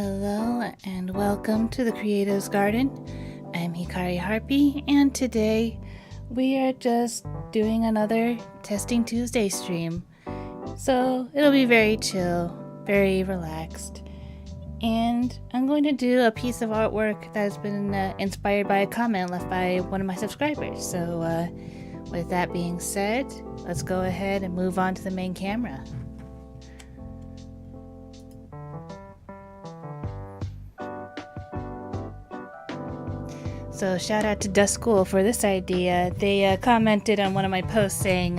Hello and welcome to the Creative's Garden. I'm Hikari Harpy, and today we are just doing another Testing Tuesday stream. So it'll be very chill, very relaxed, and I'm going to do a piece of artwork that has been inspired by a comment left by one of my subscribers. So with that being said, let's go ahead and move on to the main camera. So shout out to Dust School for this idea. They commented on one of my posts saying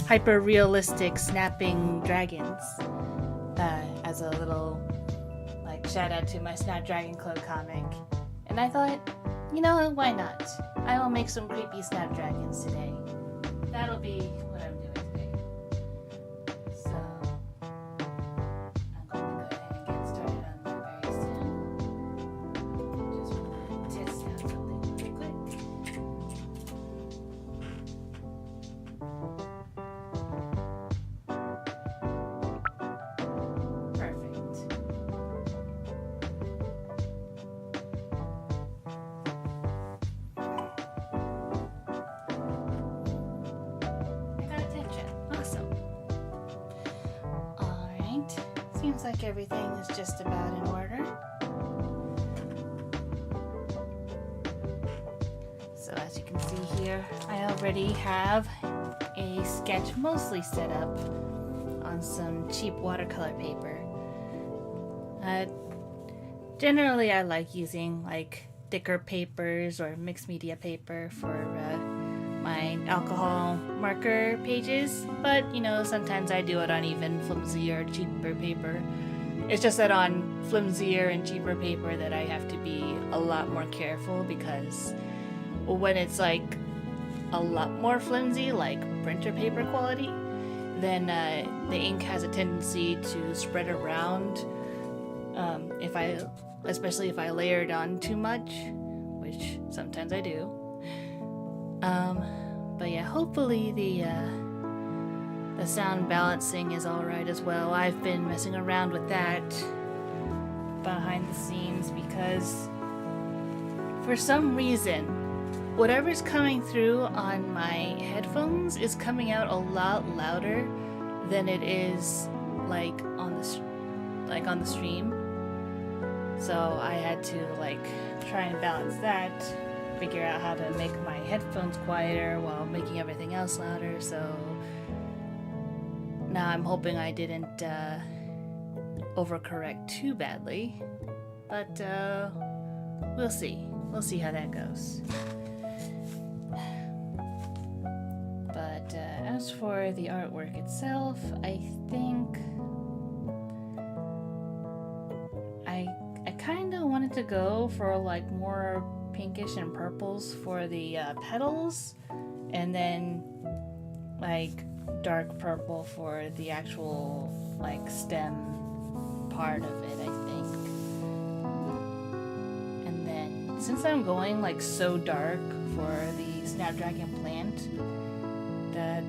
hyper-realistic snapping dragons as a little shout out to my Snapdragon Code comic. And I thought, you know, why not? I will make some creepy Snapdragons today. That'll be what I'm doing today. So I'm going to go ahead and get started on that very soon. Just want to test out something really quick. Perfect. I got attention. Awesome. Alright. Seems like everything is just about in order. So as you can see here, I already have a sketch mostly set up on some cheap watercolor paper. Generally I like using thicker papers or mixed media paper for my alcohol marker pages, but you know, sometimes I do it on even flimsier, cheaper paper. It's just that on flimsier and cheaper paper that I have to be a lot more careful, because when it's a lot more flimsy, like printer paper quality, then the ink has a tendency to spread around especially if I layer it on too much, which sometimes I do. But yeah, hopefully the sound balancing is alright as well. I've been messing around with that behind the scenes because for some reason, whatever's coming through on my headphones is coming out a lot louder than it is on the stream. So I had to try and balance that, figure out how to make my headphones quieter while making everything else louder. So now I'm hoping I didn't overcorrect too badly, but we'll see. We'll see how that goes. But as for the artwork itself, I think I kind of wanted to go for more pinkish and purples for the petals, and then dark purple for the actual stem part of it, I think. And then since I'm going so dark for the Snapdragon plant,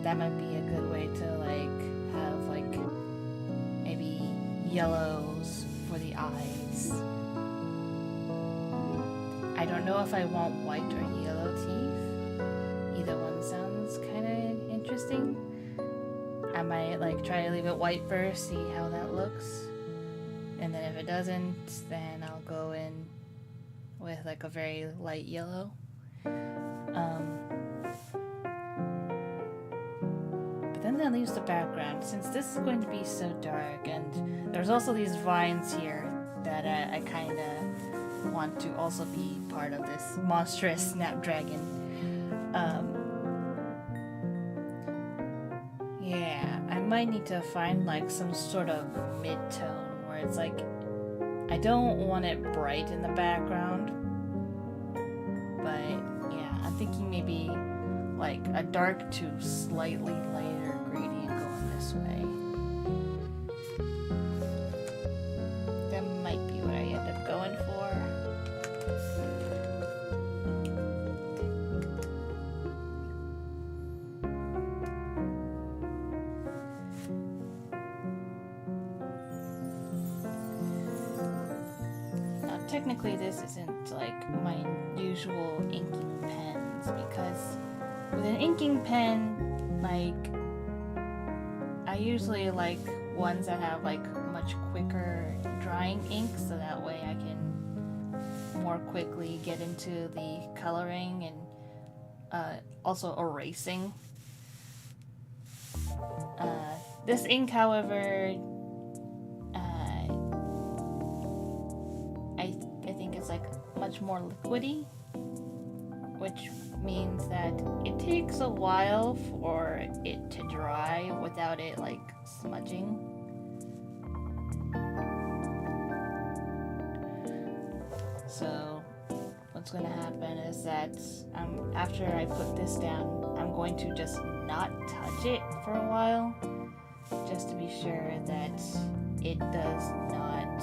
that might be a good way to have maybe yellows for the eyes. I don't know if I want white or yellow teeth. Either one sounds kind of interesting. I might try to leave it white first, see how that looks. And then if it doesn't, then I'll go in with a very light yellow. But then that leaves the background. Since this is going to be so dark, and there's also these vines here that I kind of want to also be part of this monstrous Snapdragon. Yeah, I might need to find some sort of mid-tone where it's I don't want it bright in the background, but yeah, I'm thinking maybe a dark to slightly lighter gradient going this way. That might be what I end up going for. technically this isn't like my usual inking pens, because with an inking pen, like, I usually like ones that have like much quicker drying ink, so that way I can more quickly get into the coloring and also erasing. This ink, however, I think it's like much more liquidy, which means that it takes a while for it to dry without it like smudging. So what's going to happen is that after I put this down, I'm going to just not touch it for a while, just to be sure that it does not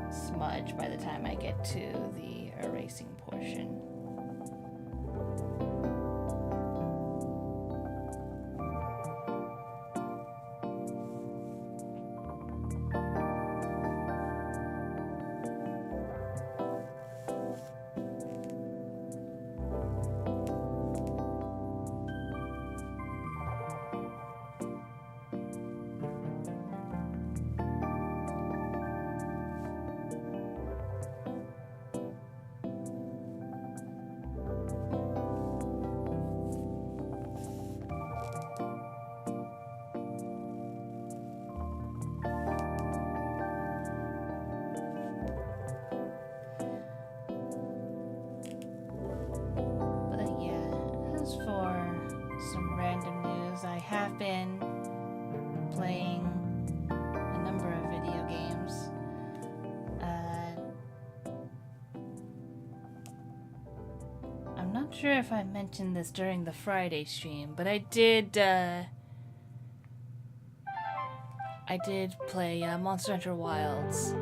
smudge by the time I get to the erasing portion. I have been playing a number of video games. I'm not sure if I mentioned this during the Friday stream, but I did play Monster Hunter Wilds.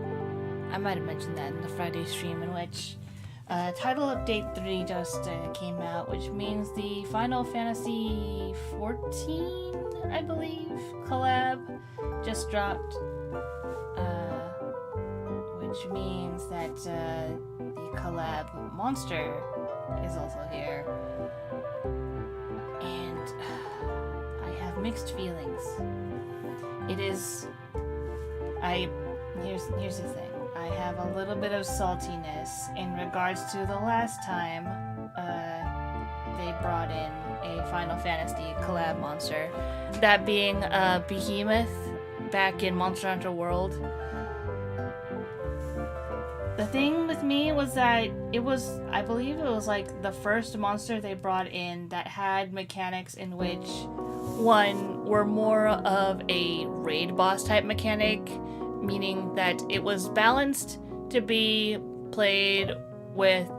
I might have mentioned that in the Friday stream, in which Title Update 3 just came out, which means the Final Fantasy 14, I believe, collab just dropped, which means that the collab monster is also here, and I have mixed feelings. It is... Here's the thing. I have a little bit of saltiness in regards to the last time they brought in a Final Fantasy collab monster, that being Behemoth back in Monster Hunter World. The thing with me was that I believe it was like the first monster they brought in that had mechanics in which, one, were more of a raid boss type mechanic, meaning that it was balanced to be played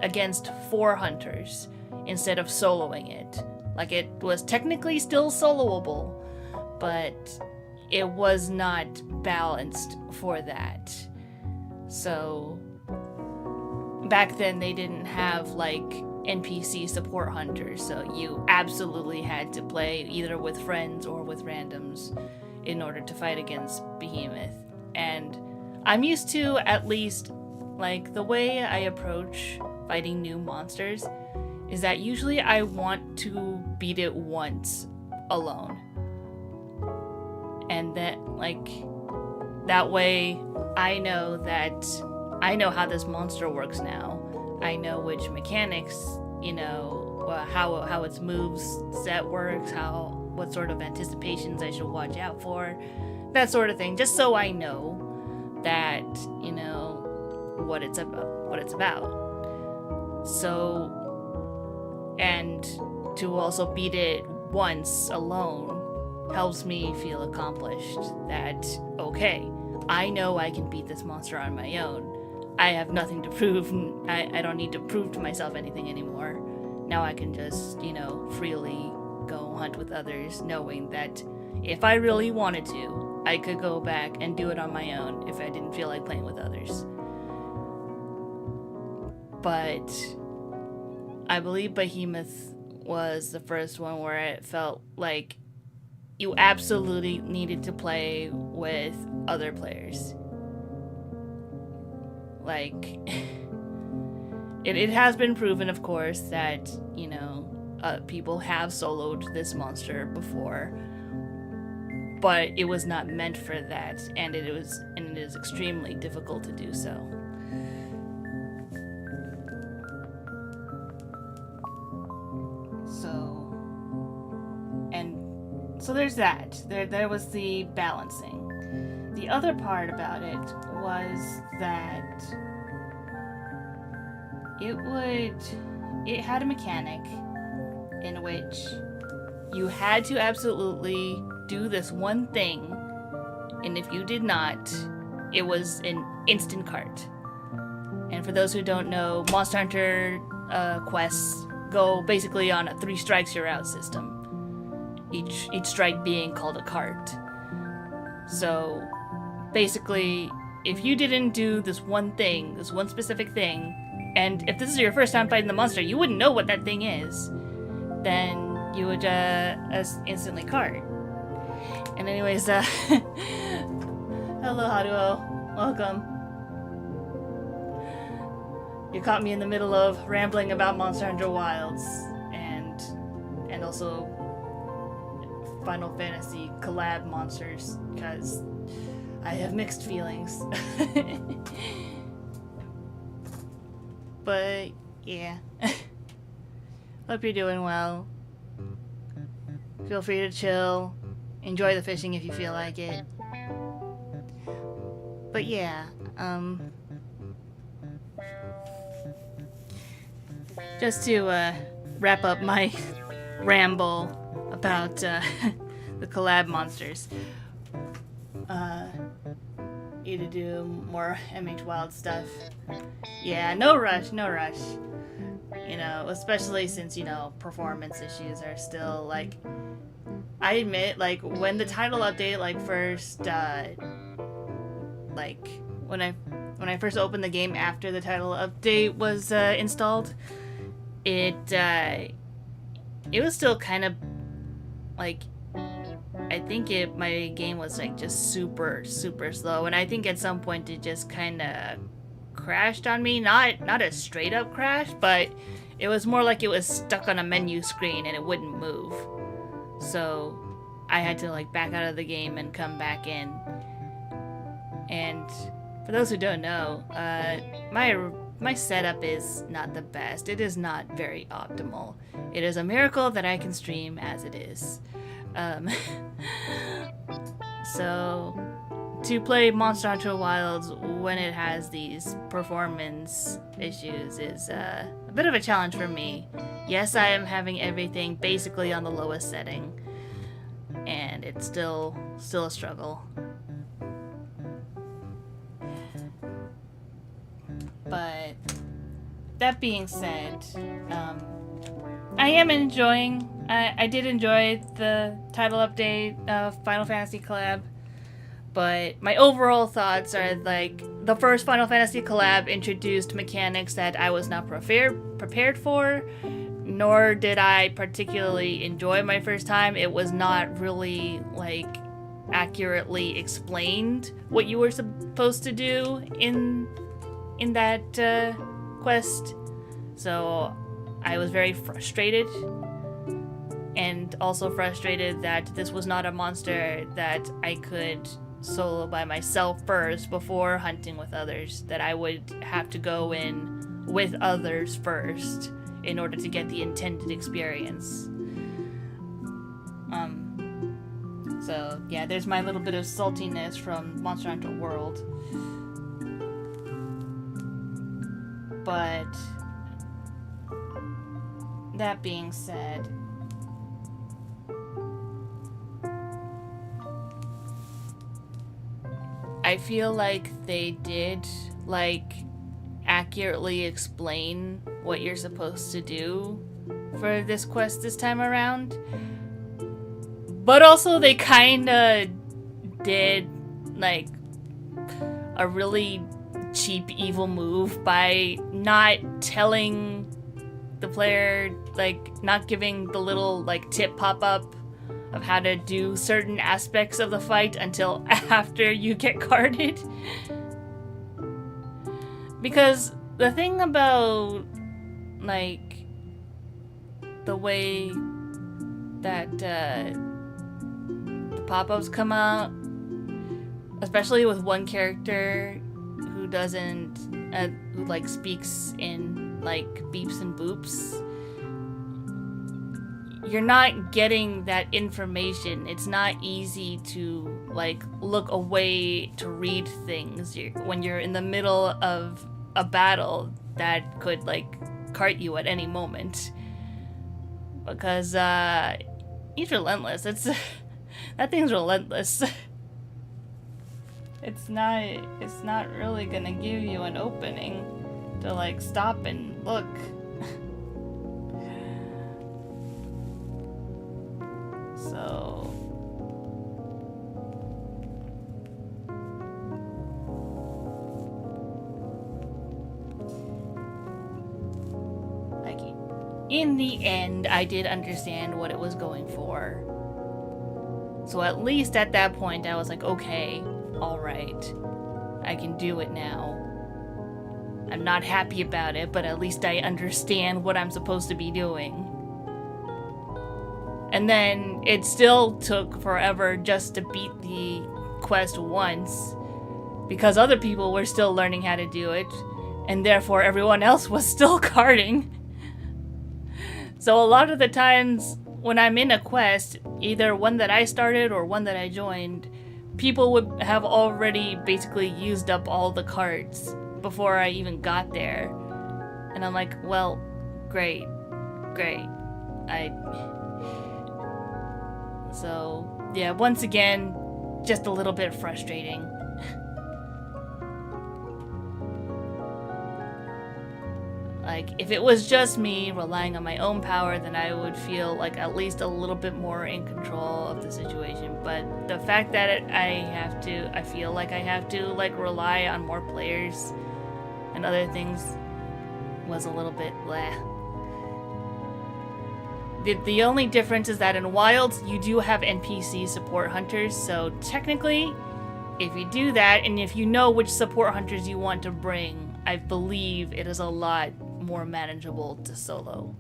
against 4 hunters instead of soloing it. Like, it was technically still soloable, but it was not balanced for that. So back then they didn't have like NPC support hunters, so you absolutely had to play either with friends or with randoms in order to fight against Behemoth. And I'm used to, at least, like, the way I approach fighting new monsters is that usually I want to beat it once alone. And that, like, that way I know how this monster works now. I know which mechanics, you know, how its moves set works, what sort of anticipations I should watch out for. That sort of thing, just so I know that, you know, what it's about. So, and to also beat it once alone helps me feel accomplished that, okay, I know I can beat this monster on my own. I have nothing to prove. I don't need to prove to myself anything anymore. Now I can just, you know, freely go hunt with others, knowing that if I really wanted to, I could go back and do it on my own if I didn't feel like playing with others. But I believe Behemoth was the first one where it felt like you absolutely needed to play with other players. Like, it has been proven, of course, that, you know, people have soloed this monster before, but it was not meant for that, and it is extremely difficult to do so. So there's that. There was the balancing. The other part about it was that it had a mechanic in which you had to absolutely do this one thing, and if you did not, it was an instant cart. And for those who don't know, Monster Hunter quests go basically on a 3 strikes you're out system. Each strike being called a cart. So basically, if you didn't do this one thing, this one specific thing, and if this is your first time fighting the monster, you wouldn't know what that thing is, then you would instantly cart. And anyways, hello Haruo, welcome. You caught me in the middle of rambling about Monster Hunter Wilds and also Final Fantasy collab monsters, because I have mixed feelings. But yeah. Hope you're doing well. Feel free to chill. Enjoy the fishing if you feel like it. But yeah, just to wrap up my ramble about the collab monsters. Need to do more MH Wild stuff. Yeah, no rush. You know, especially since, you know, performance issues are still, like, I admit, like, when the title update, like, first, like, when I first opened the game after the title update was installed, it was still kind of, like, I think my game was, like, just super slow, and I think at some point it just kind of crashed on me. Not a straight up crash, but it was more like it was stuck on a menu screen and it wouldn't move. So I had to, like, back out of the game and come back in. And for those who don't know, my setup is not the best. It is not very optimal. It is a miracle that I can stream as it is. So to play Monster Hunter Wilds when it has these performance issues is a bit of a challenge for me. Yes, I am having everything basically on the lowest setting, and it's still a struggle. But that being said, I am enjoying. I did enjoy the title update of Final Fantasy collab, but my overall thoughts are, like, the first Final Fantasy collab introduced mechanics that I was not prepared for, nor did I particularly enjoy my first time. It was not really, like, accurately explained what you were supposed to do in that quest, so I was very frustrated. And also frustrated that this was not a monster that I could solo by myself first before hunting with others, that I would have to go in with others first in order to get the intended experience. So yeah, there's my little bit of saltiness from Monster Hunter World. But that being said, I feel like they did, like, accurately explain what you're supposed to do for this quest this time around. But also they kinda did, like, a really cheap evil move by not telling the player, like, not giving the little, like, tip pop-up of how to do certain aspects of the fight until after you get carded. Because the thing about like the way that the pop-ups come out, especially with one character who doesn't who like speaks in like beeps and boops. You're not getting that information. It's not easy to like look away to read things when you're in the middle of a battle that could like cart you at any moment, because he's relentless. That thing's relentless. It's not really gonna give you an opening to like stop and look. So like in the end, I did understand what it was going for. So at least at that point, I was like, okay, all right, I can do it now. I'm not happy about it, but at least I understand what I'm supposed to be doing. And then it still took forever just to beat the quest once, because other people were still learning how to do it, and therefore everyone else was still carding. So a lot of the times when I'm in a quest, either one that I started or one that I joined, people would have already basically used up all the cards before I even got there. And I'm like, well, great. So, yeah, once again, just a little bit frustrating. Like, if it was just me relying on my own power, then I would feel like at least a little bit more in control of the situation. But the fact that I feel like I have to, like, rely on more players and other things was a little bit bleh. The only difference is that in Wilds, you do have NPC support hunters, so technically, if you do that, and if you know which support hunters you want to bring, I believe it is a lot more manageable to solo.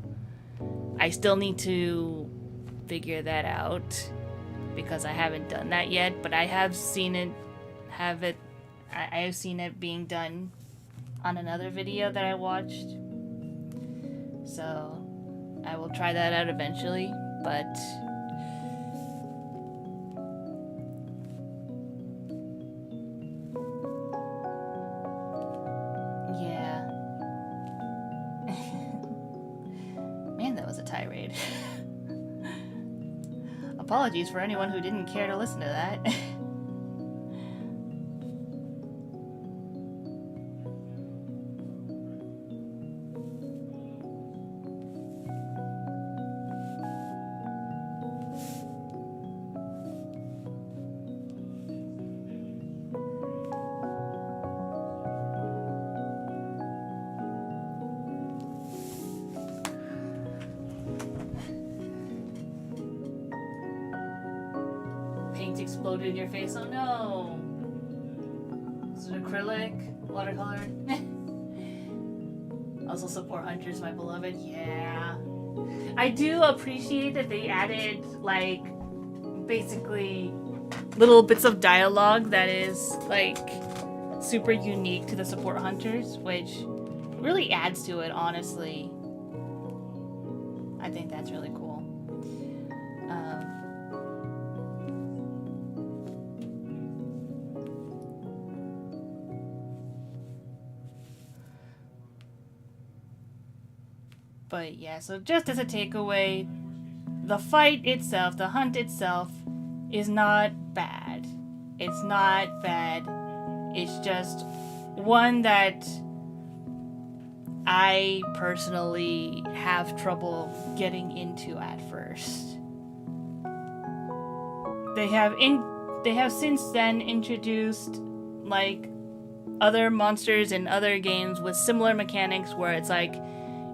I still need to figure that out, because I haven't done that yet, but I have seen it, I have seen it being done on another video that I watched, so I will try that out eventually, but yeah. Man, that was a tirade. Apologies for anyone who didn't care to listen to that. Exploded in your face. Oh no! Is it acrylic? Watercolor? Also support hunters, my beloved. Yeah. I do appreciate that they added, like, basically little bits of dialogue that is, like, super unique to the support hunters, which really adds to it, honestly. I think that's really cool. But yeah, so just as a takeaway, the fight itself, the hunt itself, is not bad. It's not bad. It's just one that I personally have trouble getting into at first. They have since then introduced, like, other monsters in other games with similar mechanics where it's like,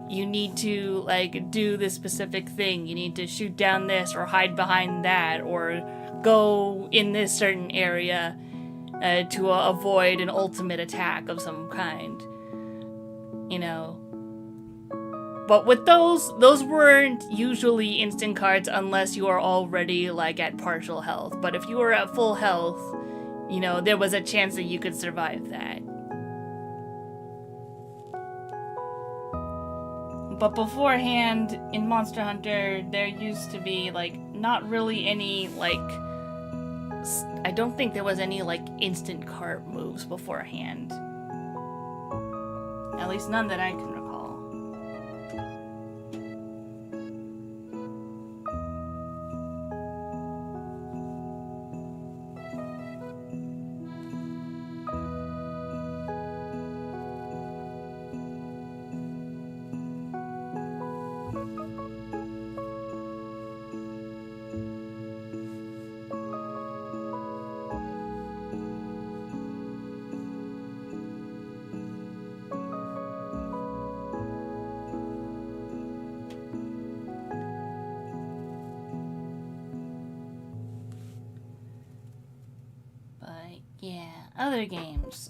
you need to, like, do this specific thing. You need to shoot down this or hide behind that or go in this certain area to avoid an ultimate attack of some kind. You know? But with those weren't usually instant cards unless you are already like at partial health. But if you were at full health, you know, there was a chance that you could survive that. But beforehand, in Monster Hunter, there used to be, like, not really any, like... I don't think there was any, like, instant card moves beforehand. At least none that I can recall. Yeah, other games.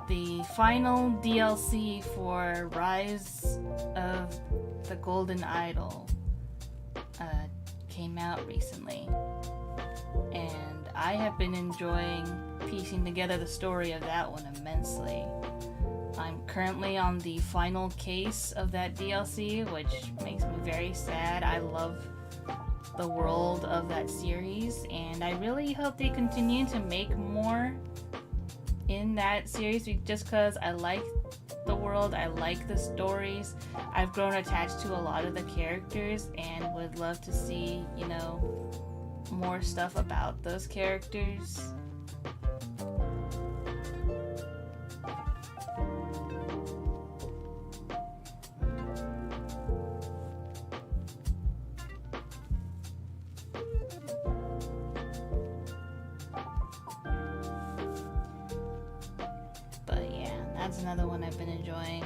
The final DLC for Rise of the Golden Idol came out recently, and I have been enjoying piecing together the story of that one immensely. I'm currently on the final case of that DLC, which makes me very sad. I love the world of that series, and I really hope they continue to make more in that series, just because I like the world, I like the stories. I've grown attached to a lot of the characters and would love to see, you know, more stuff about those characters. Another one I've been enjoying,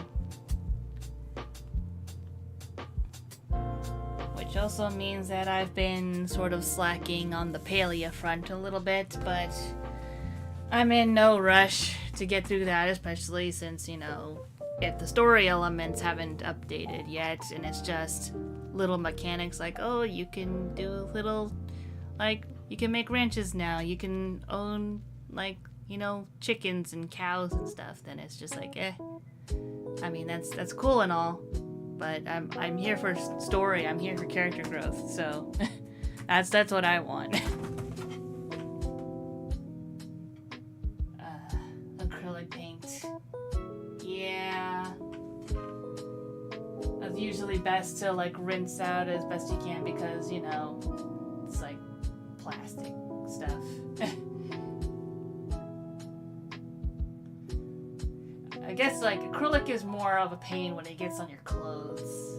which also means that I've been sort of slacking on the Palia front a little bit, but I'm in no rush to get through that, especially since, you know, if the story elements haven't updated yet, and it's just little mechanics like, oh, you can do little, like, you can make ranches now, you can own, like, you know, chickens and cows and stuff, then it's just like, eh. I mean, that's cool and all, but I'm here for story. I'm here for character growth. So that's what I want. Acrylic paint. Yeah. It's usually best to like rinse out as best you can because, you know, it's like plastic stuff. I guess like acrylic is more of a pain when it gets on your clothes.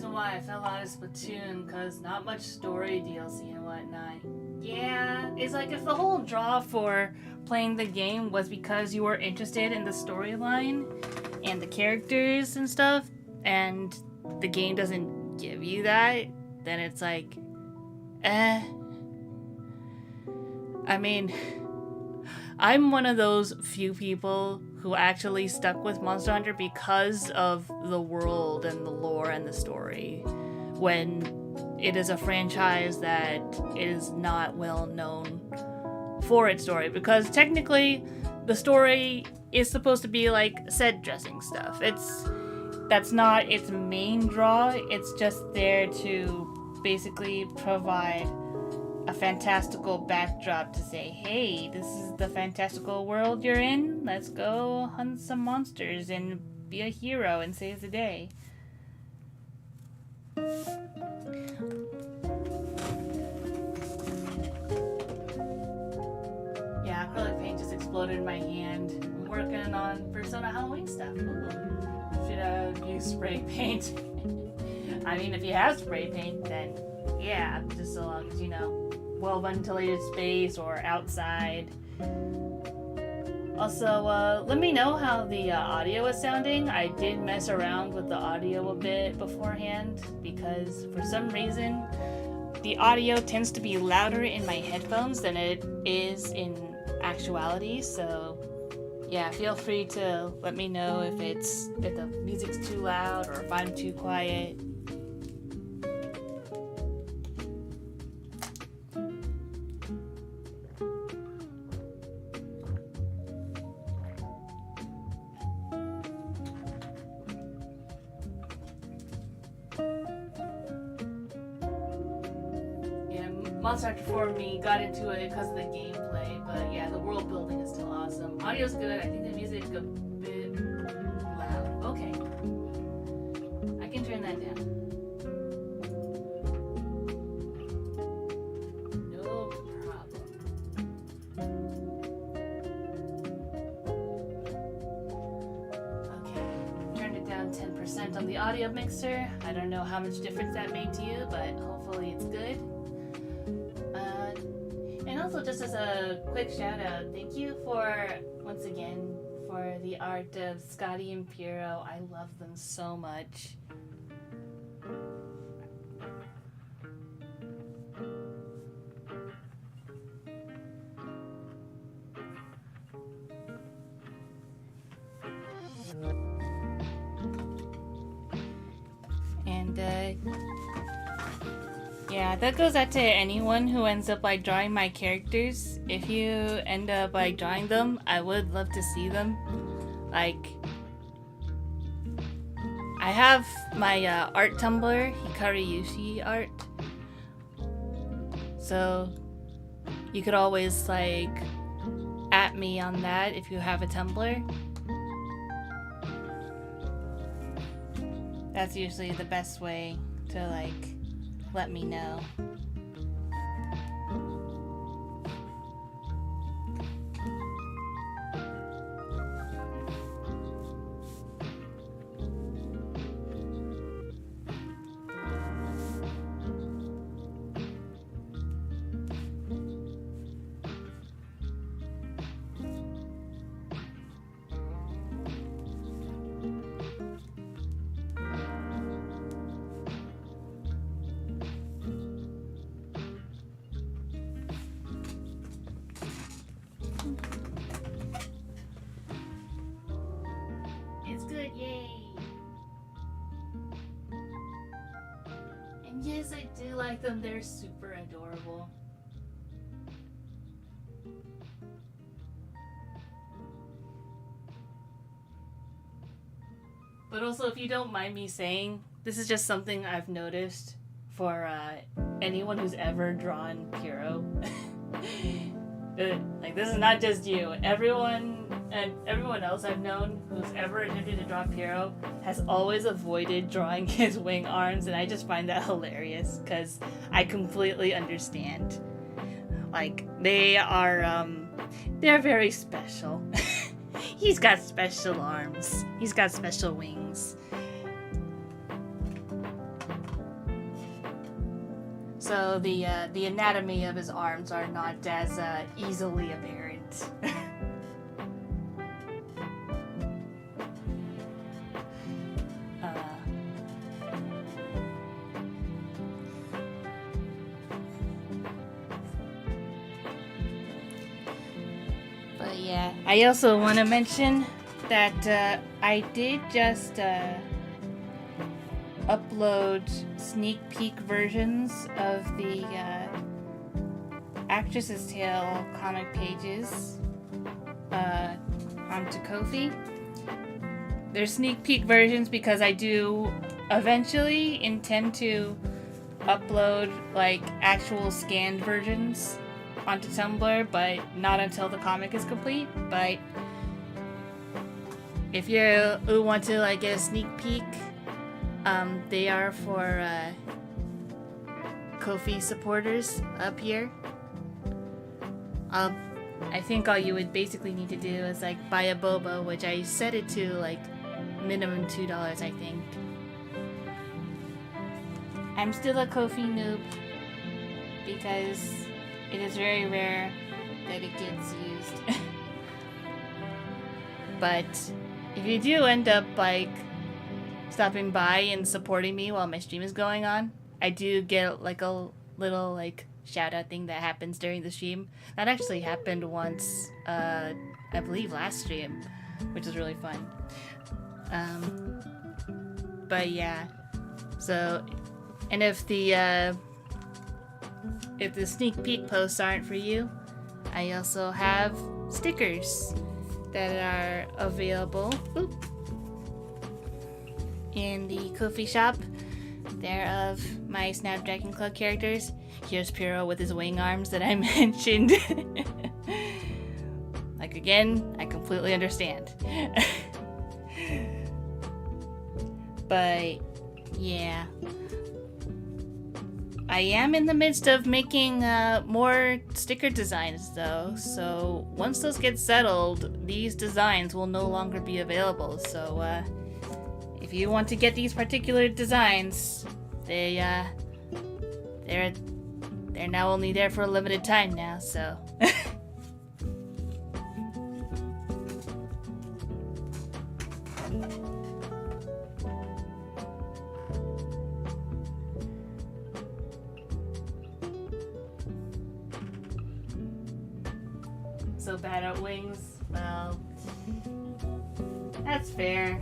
Why I fell out of Splatoon, because not much story DLC and whatnot. Yeah, it's like if the whole draw for playing the game was because you were interested in the storyline and the characters and stuff, and the game doesn't give you that, then it's like, eh. I mean, I'm one of those few people who actually stuck with Monster Hunter because of the world and the lore and the story, when it is a franchise that is not well known for its story. Because technically, the story is supposed to be like set dressing stuff. That's not its main draw. It's just there to basically provide a fantastical backdrop to say, hey, this is the fantastical world you're in. Let's go hunt some monsters and be a hero and save the day. Yeah, acrylic paint just exploded in my hand. I'm working on Persona Halloween stuff. Ooh. Should have used spray paint. I mean, if you have spray paint, then yeah, just so long as, you know, well ventilated space or outside. Also, let me know how the audio is sounding. I did mess around with the audio a bit beforehand because for some reason the audio tends to be louder in my headphones than it is in actuality. So yeah, feel free to let me know if the music's too loud or if I'm too quiet. Monster Hunter 4 me got into it because of the gameplay, but yeah, the world building is still awesome. Audio's good. I think the music's a bit loud. Okay, I can turn that down. No problem. Okay, turned it down 10% on the audio mixer. I don't know how much difference that made to you, but hopefully it's good. Also, just as a quick shout out, thank you once again for the art of Scotty and Piero. I love them so much. And yeah, that goes out to anyone who ends up like drawing my characters. If you end up like drawing them, I would love to see them. Like, I have my art Tumblr, Hikari Yushi art. So you could always like at me on that if you have a Tumblr. That's usually the best way to like let me know. Yes, I do like them. They're super adorable. But also, if you don't mind me saying, this is just something I've noticed for anyone who's ever drawn Piero. Like, this is not just you. Everyone else I've known who's ever attempted to draw Piero has always avoided drawing his wing arms, and I just find that hilarious because I completely understand. Like, they're very special. He's got special arms. He's got special wings. So the anatomy of his arms are not as easily apparent. But yeah, I also want to mention that I did just upload sneak peek versions of the Actress's Tale comic pages onto Ko-fi. They're sneak peek versions because I do eventually intend to upload like actual scanned versions onto Tumblr, but not until the comic is complete. But if you want to like get a sneak peek, they are for Ko-fi supporters up here. I'll I think all you would basically need to do is like buy a boba, which I set it to like minimum $2, I think. I'm still a Ko-fi noob because it is very rare that it gets used. But if you do end up like stopping by and supporting me while my stream is going on, I do get like a little like shout out thing that happens during the stream. That actually happened once, I believe last stream, which was really fun. But yeah, so, and if the sneak peek posts aren't for you, I also have stickers that are available in the Ko-fi shop. They're of my Snapdragon Club characters. Here's Piro with his wing arms that I mentioned. Like, again, I completely understand. But yeah, I am in the midst of making more sticker designs though, so once those get settled, these designs will no longer be available. So if you want to get these particular designs, they're now only there for a limited time now, so. So bad at wings? Well, that's fair.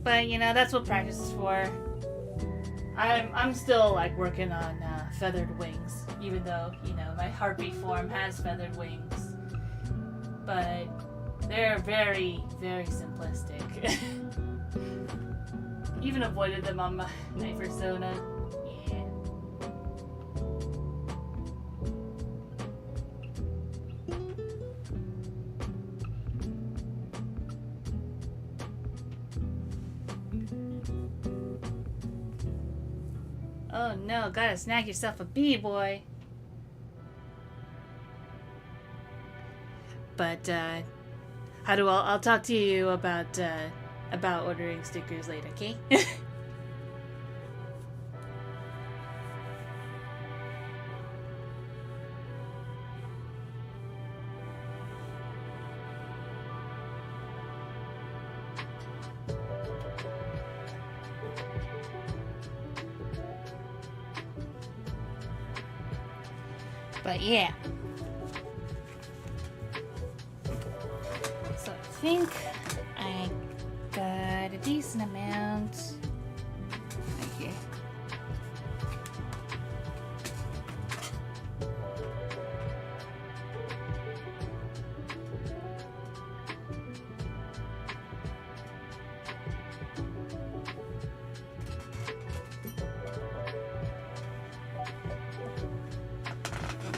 But you know, that's what practice is for. I'm still like working on feathered wings, even though, you know, my Harpy form has feathered wings. But they're very, very simplistic. Even avoided them on my persona. Yeah. Oh no, gotta snag yourself a bee, boy. But I'll talk to you about ordering stickers later, okay? But yeah. So I think I got a decent amount right here.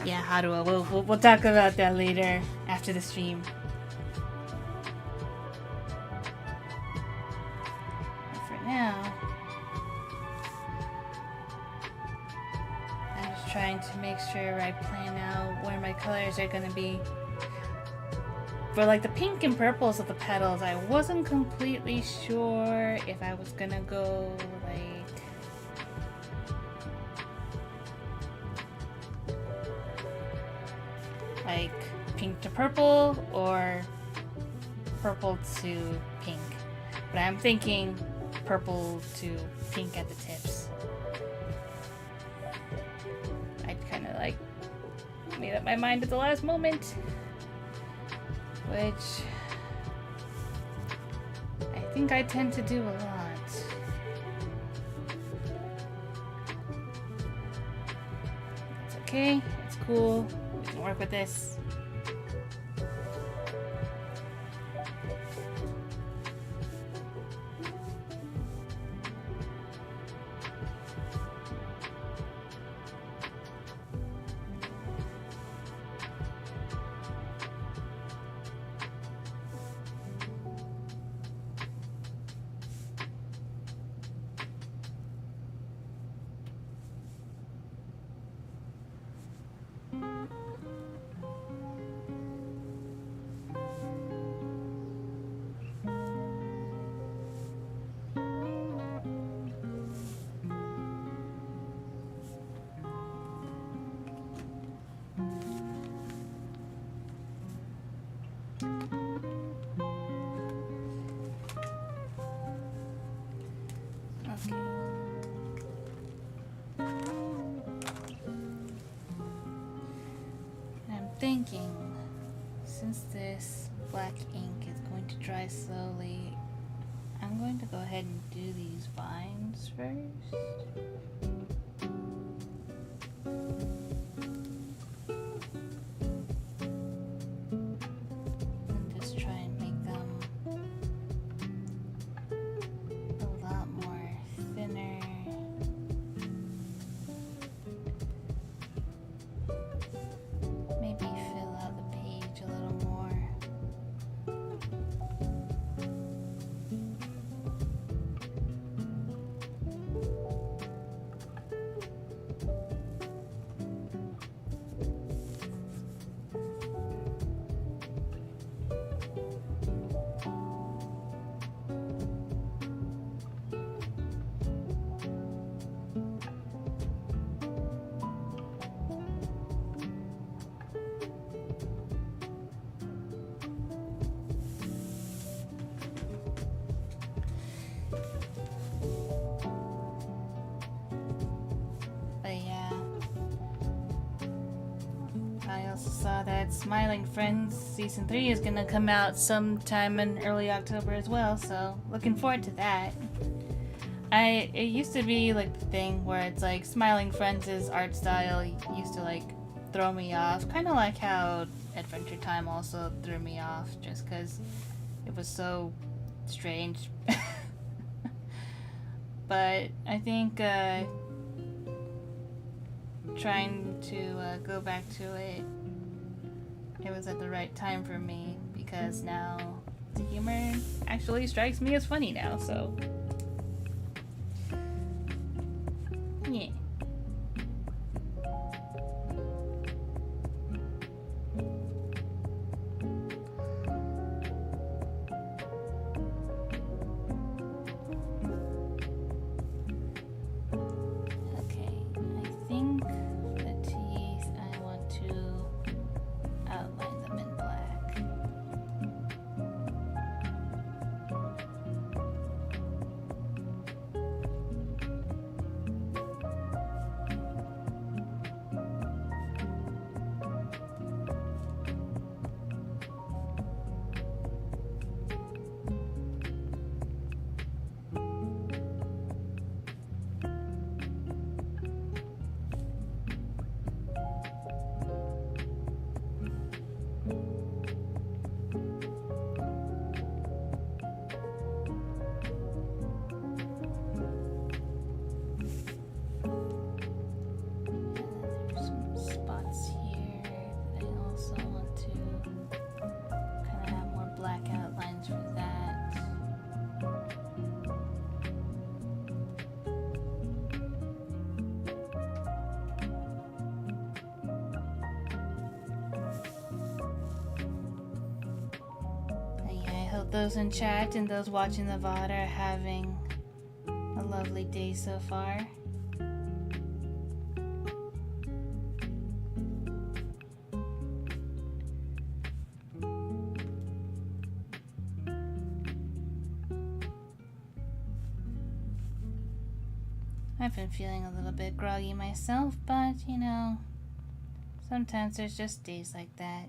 Yeah, Haruo, we'll talk about that later after the stream. But for now, I'm just trying to make sure I plan out where my colors are gonna be. For like the pink and purples of the petals, I wasn't completely sure if I was gonna go like pink to purple or purple to pink. But I'm thinking purple to pink at the tips. I kind of like made up my mind at the last moment, which I think I tend to do a lot. It's okay, it's cool. We can work with this. thinking, since this black ink is going to dry slowly, I'm going to go ahead and do these vines first. And just try and make them a lot more thinner. Maybe fill out the page a little more. I also saw that Smiling Friends Season 3 is gonna come out sometime in early October as well, so looking forward to that. It used to be like the thing where it's like Smiling Friends' art style used to like throw me off, kind of like how Adventure Time also threw me off just because it was so strange. But I think trying to go back to it, it was at the right time for me because now the humor actually strikes me as funny now, so yeah. Those in chat and those watching the VOD are having a lovely day so far. I've been feeling a little bit groggy myself, but you know, sometimes there's just days like that.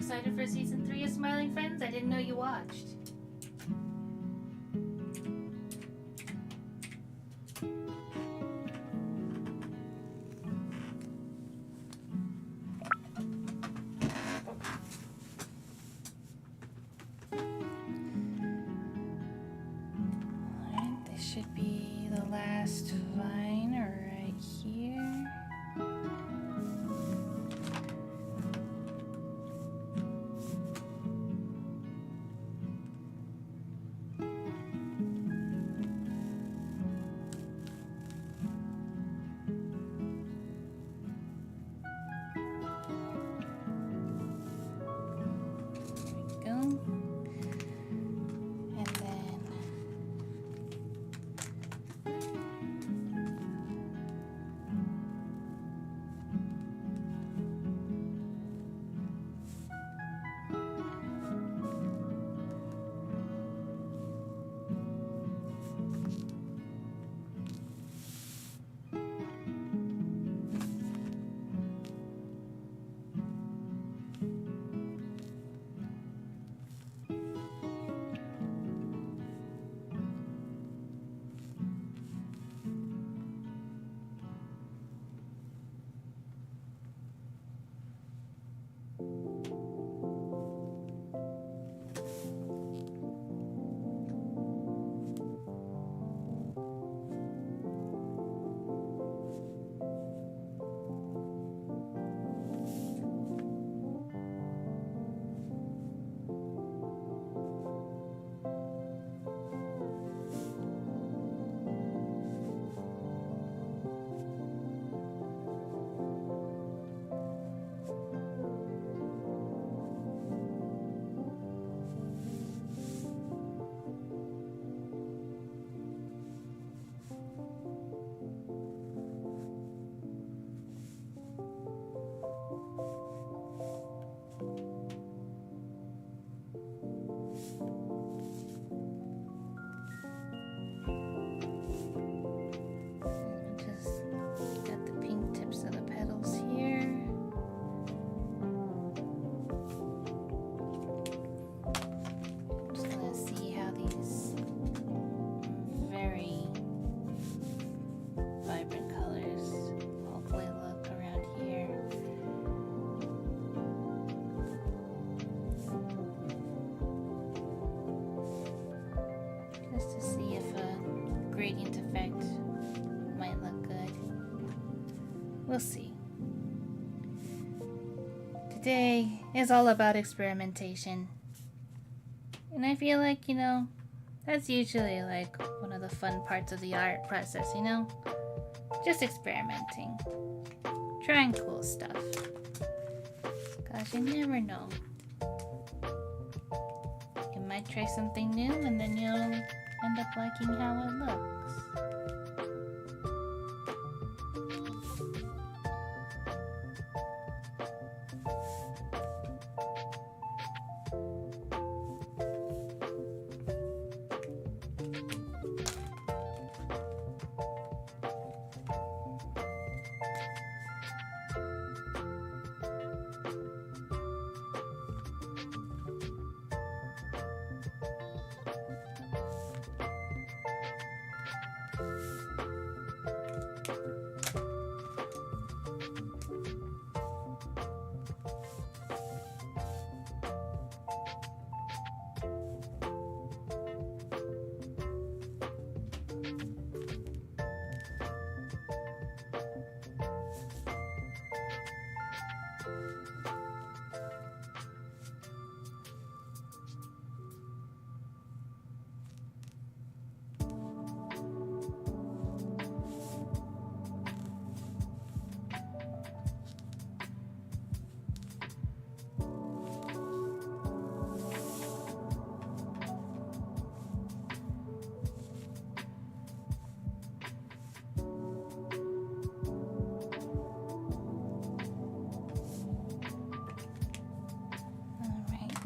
excited for season 3 of Smiling Friends? I didn't know you watched. Alright, this should be the last vine right here. Gradient effect might look good. We'll see. Today is all about experimentation. And I feel like, that's usually like one of the fun parts of the art process, Just experimenting. Trying cool stuff. Gosh, you never know. You might try something new and then you'll end up liking how it looks.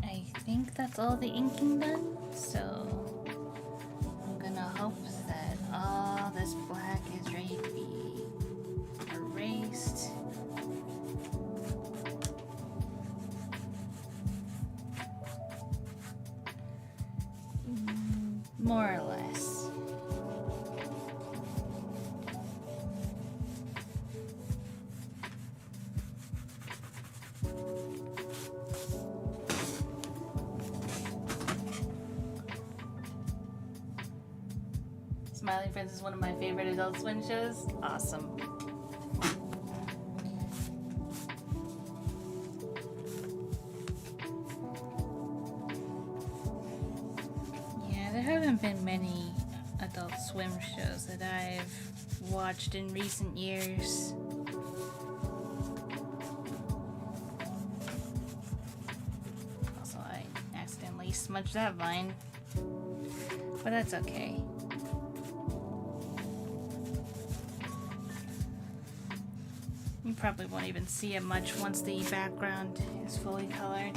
I think that's all the inking done, so I'm gonna hope that all this black is ready to be erased. more or less. Smiling Friends is one of my favorite Adult Swim shows. Awesome. Yeah, there haven't been many Adult Swim shows that I've watched in recent years. Also, I accidentally smudged that vine, but that's okay. You probably won't even see it much once the background is fully colored.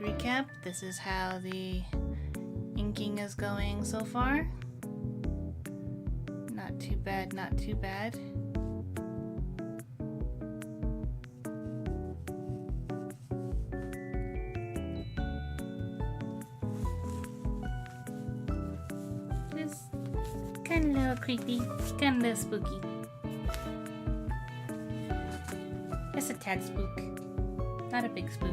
Recap, this is how the inking is going so far. Not too bad, not too bad. Just kind of a little creepy, kind of a little spooky. Just a tad spook, not a big spook.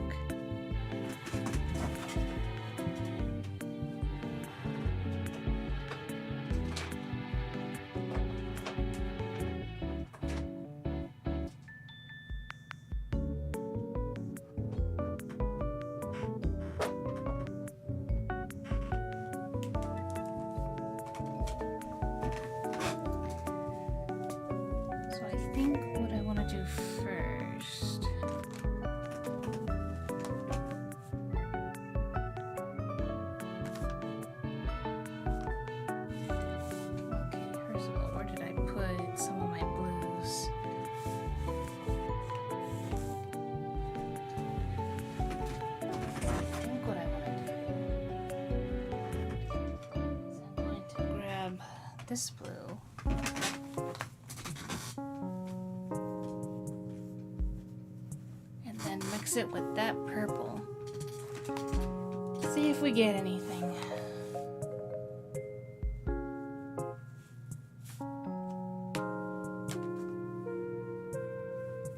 This blue. And then mix it with that purple. See if we get anything.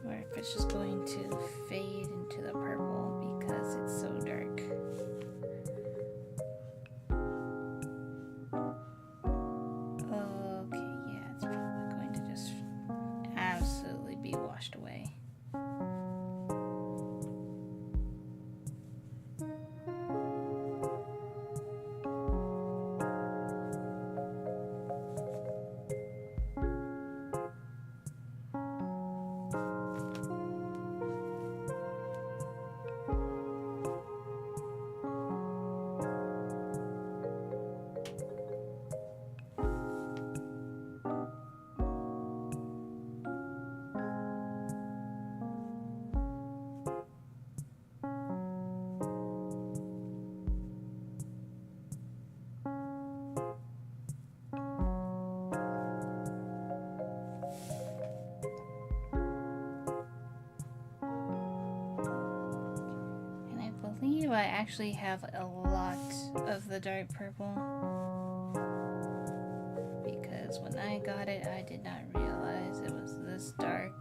Or if it's just going to fade into the purple because it's so dark. Washed away. I actually have a lot of the dark purple because when I got it, I did not realize it was this dark.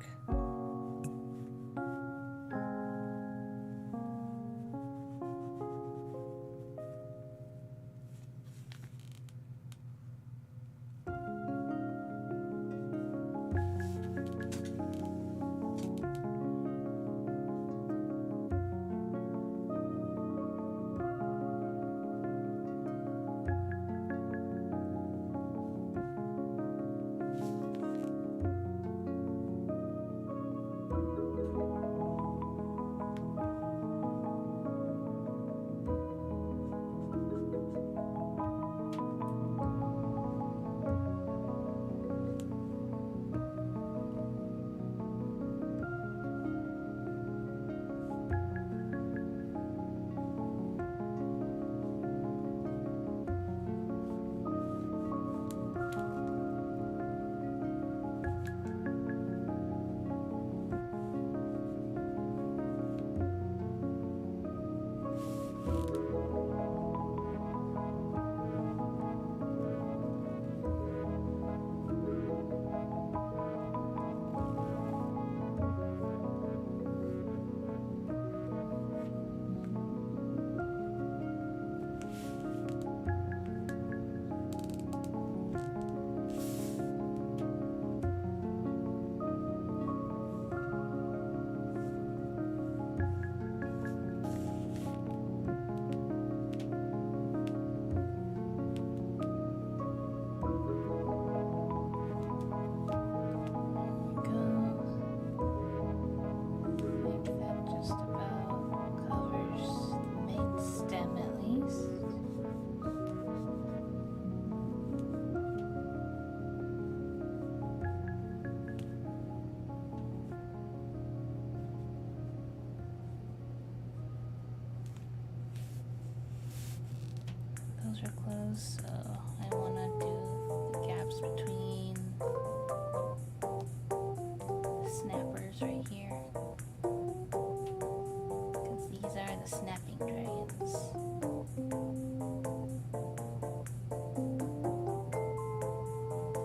snapping dragons.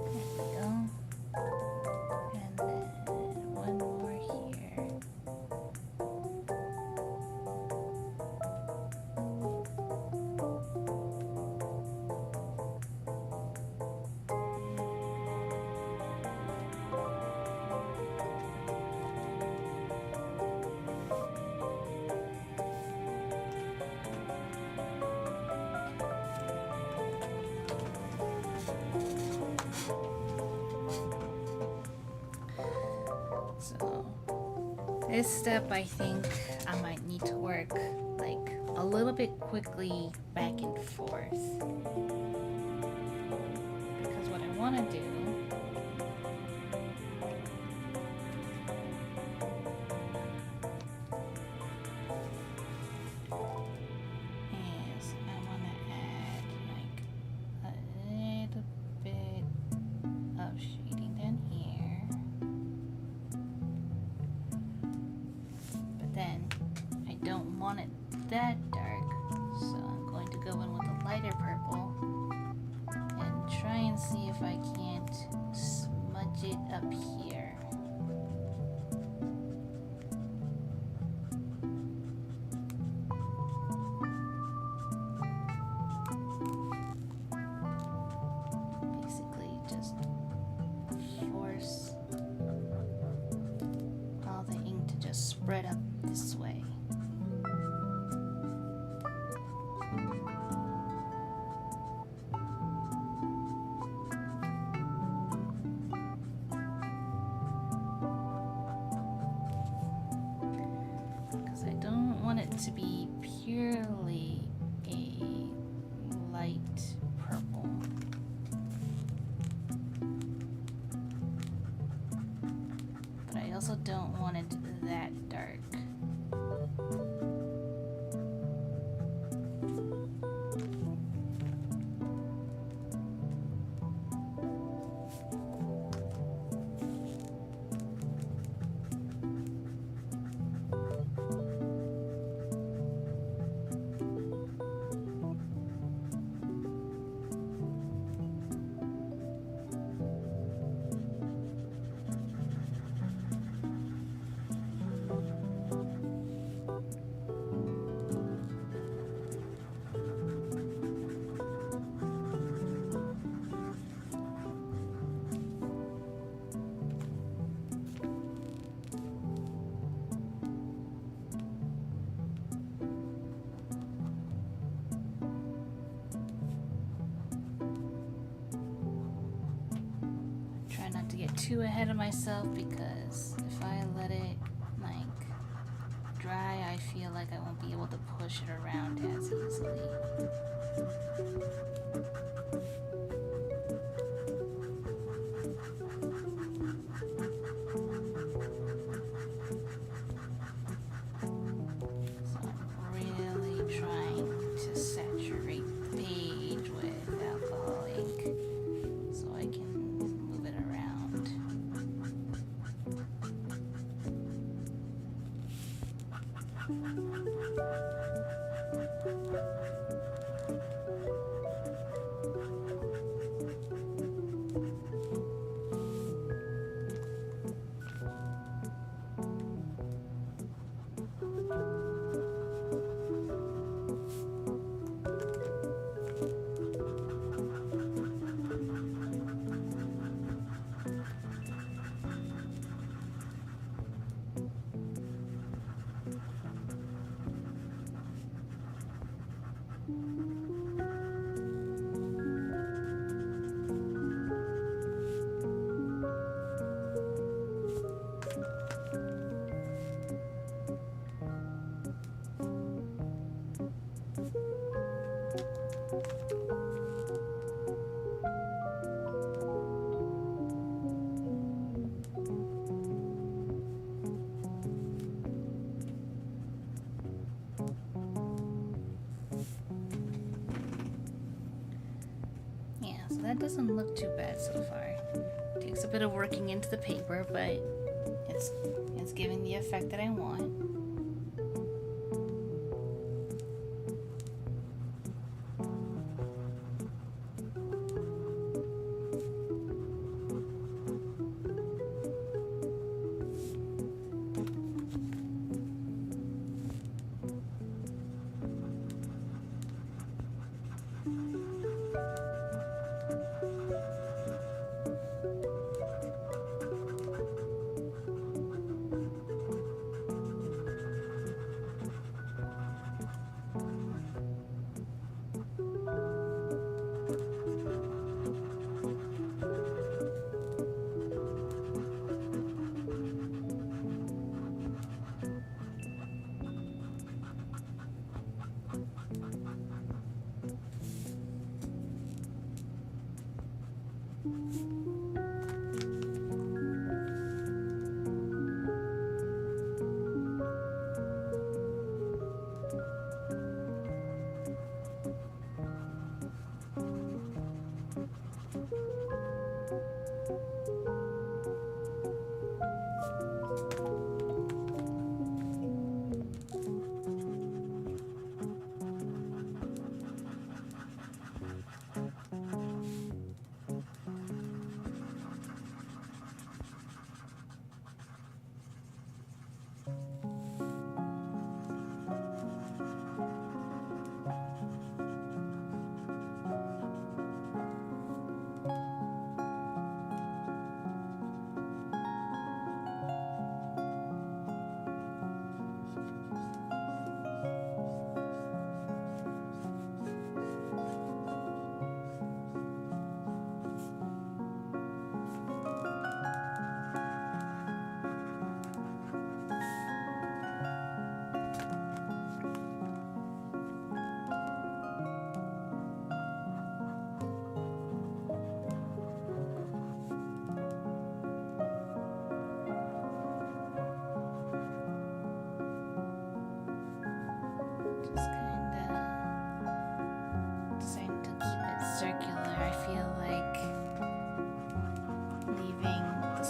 There we go. And then one more here. So this step, I think I might need to work like a little bit quickly back and forth, because what I want to do is I want to add like a little bit of shading down here. But then I don't want it that dark, so I'm going to go in with a lighter purple and try and see if I can't smudge it up here. Basically just force all the ink to just spread up this way. Because I don't want it to be purely a light purple. But I also don't want it that dark. Try not to get too ahead of myself, because if I let it like dry, I feel like I won't be able to push it around as easily. So I'm really trying to saturate the page with alcohol ink so I can move it around. So that doesn't look too bad so far. Takes a bit of working into the paper, but it's giving the effect that I want.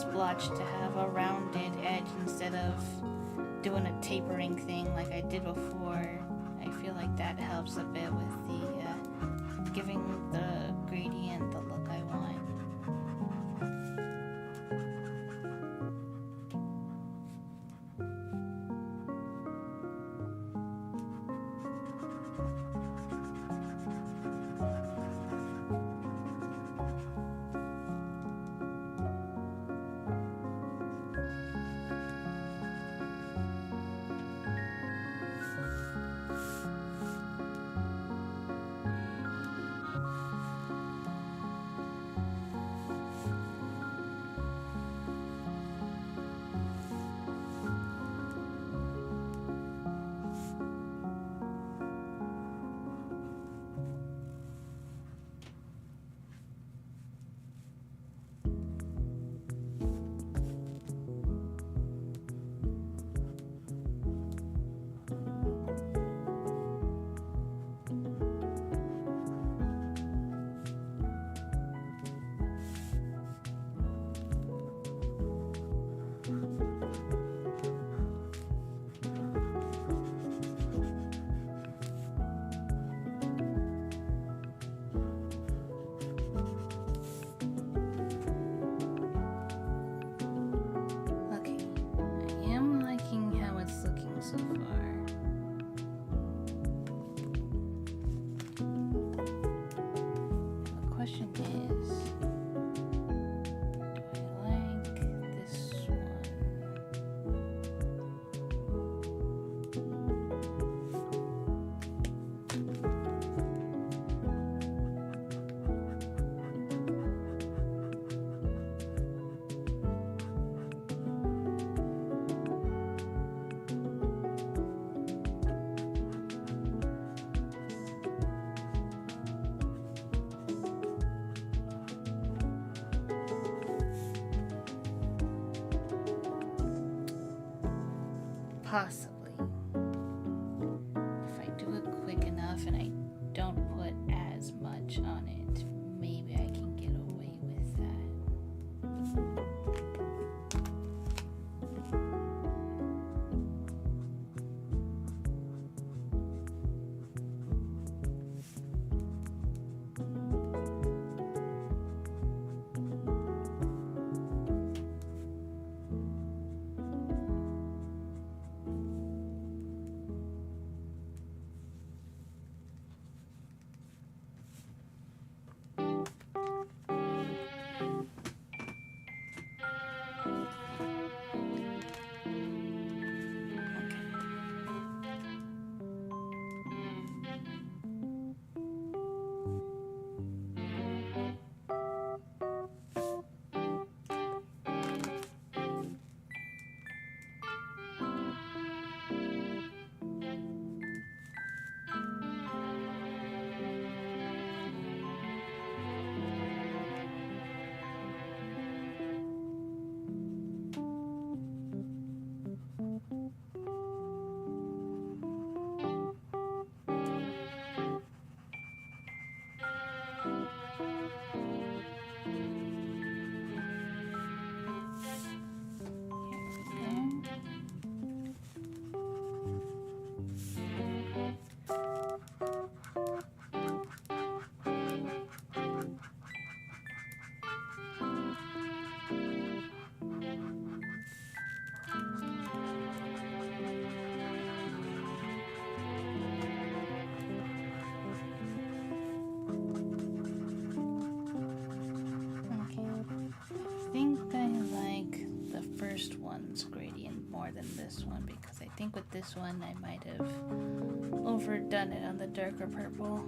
splotch to have a rounded edge instead of doing a tapering thing like I did before. I feel like that helps a bit with the giving the gradient the look I want. So far. The question is, do I like this one? Possibly. If I do it quick enough and I don't put as much on it, maybe I can get away with that. Gradient more than this one because I think with this one I might have overdone it on the darker purple.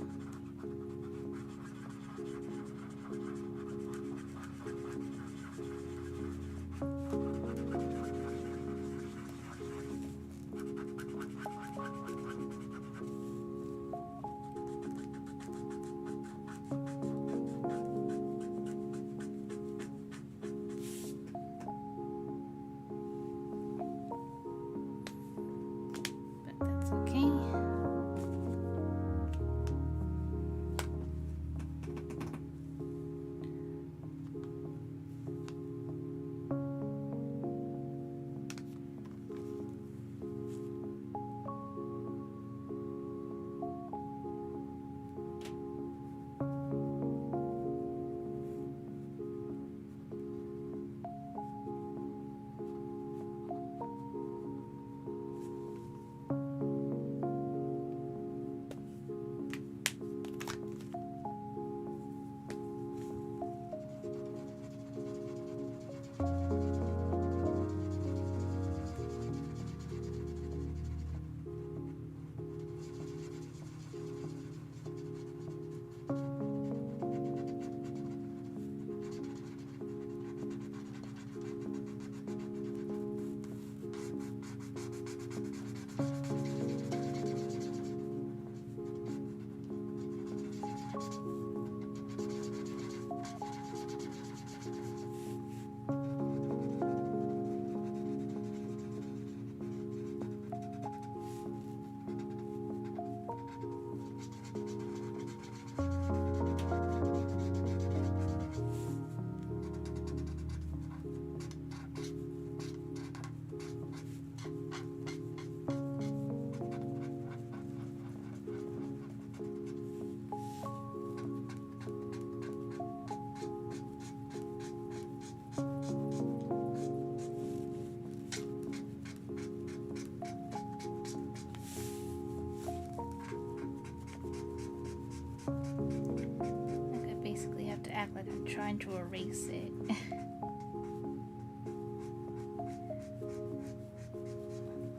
trying to erase it.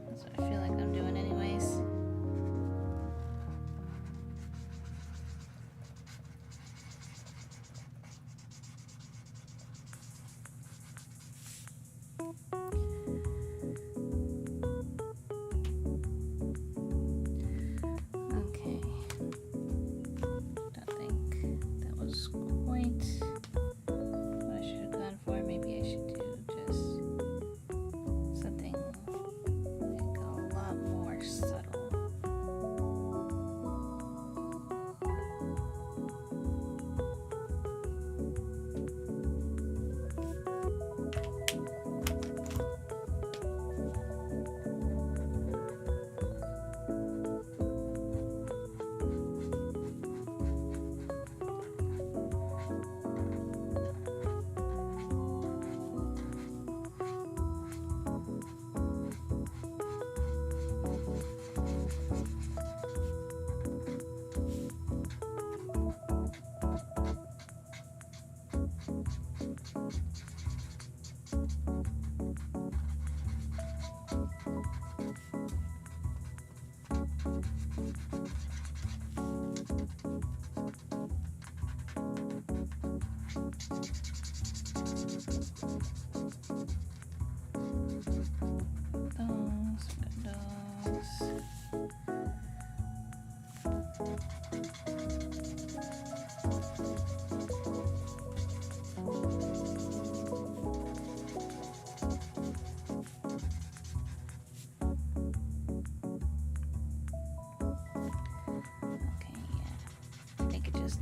That's what I feel like I'm doing anyways. Okay. Don't think that was quite what I should have gone for. Maybe I should do just something like a lot more subtle.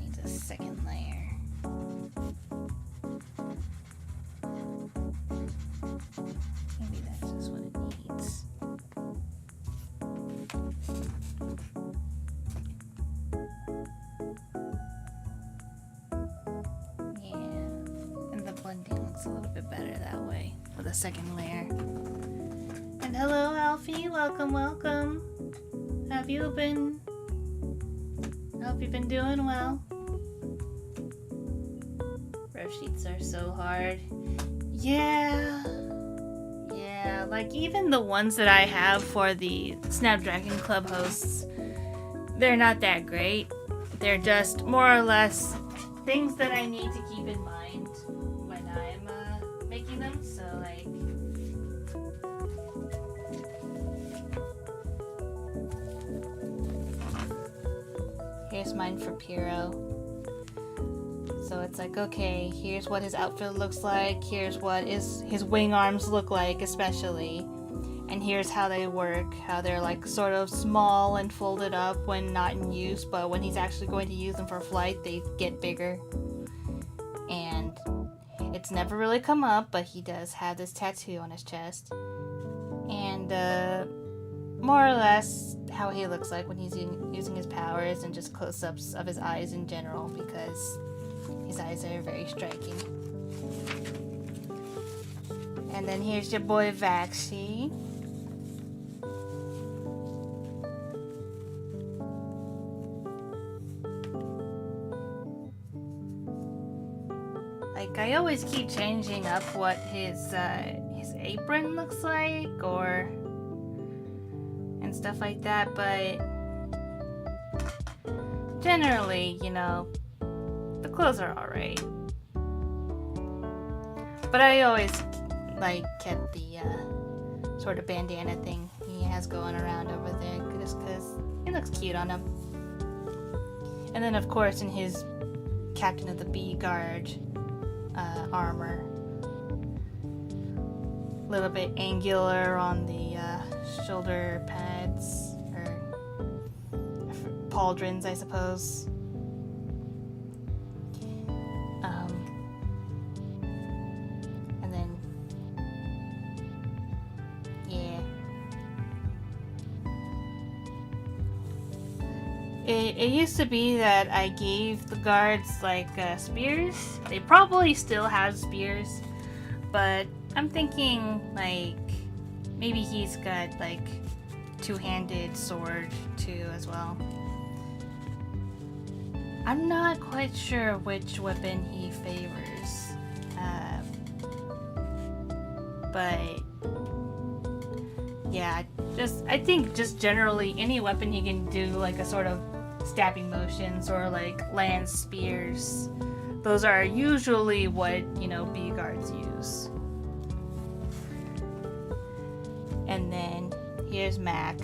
Needs a second layer. Maybe that's just what it needs. Yeah, and the blending looks a little bit better that way with a second layer. And hello, Alfie. Welcome, welcome. Have you been? Hope you've been doing well. Rev sheets are so hard. Yeah, like even the ones that I have for the Snapdragon Club hosts, they're not that great. They're just more or less things that I need to keep in mind when I'm making them. So like, here's mine for Piro. So it's like, okay, here's what his outfit looks like, here's what his wing arms look like especially, and here's how they work, how they're like sort of small and folded up when not in use, but when he's actually going to use them for flight, they get bigger. And it's never really come up, but he does have this tattoo on his chest. And more or less how he looks like when he's using his powers, and just close-ups of his eyes in general, because his eyes are very striking. And then here's your boy Vaxi. Like, I always keep changing up what his apron looks like, or and stuff like that, but generally, you know, the clothes are alright. But I always like kept the sort of bandana thing he has going around over there, just because it looks cute on him. And then of course in his Captain of the Bee Guard armor, a little bit angular on the shoulder pads, or pauldrons I suppose. And then yeah, it used to be that I gave the guards like spears. They probably still have spears, but I'm thinking like maybe he's got like two-handed sword too as well. I'm not quite sure which weapon he favors, but yeah, I think just generally any weapon he can do like a sort of stabbing motions or like land spears. Those are usually what, you know, B guards use. And then here's Mac.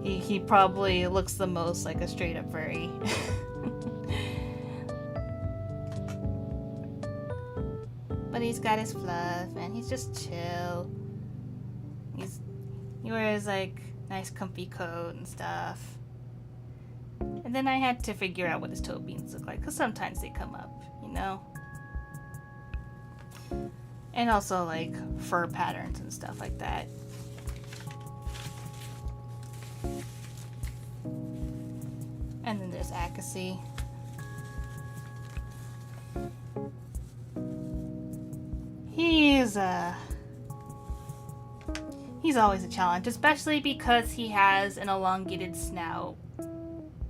He probably looks the most like a straight up furry. But he's got his fluff and he's just chill. He wears like nice comfy coat and stuff. And then I had to figure out what his toe beans look like, because sometimes they come up, you know? And also like fur patterns and stuff like that. And then there's Akasi. He's always a challenge, especially because he has an elongated snout.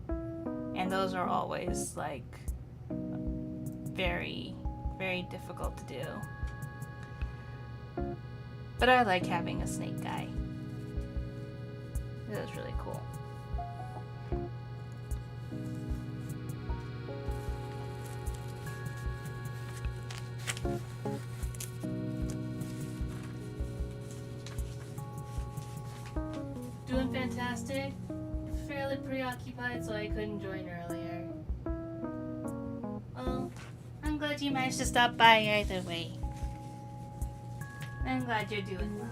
And those are always like very, very difficult to do. But I like having a snake guy. It was really cool. Doing fantastic. Fairly preoccupied, so I couldn't join earlier. Well, I'm glad you managed to stop by either way. I'm glad you're doing well.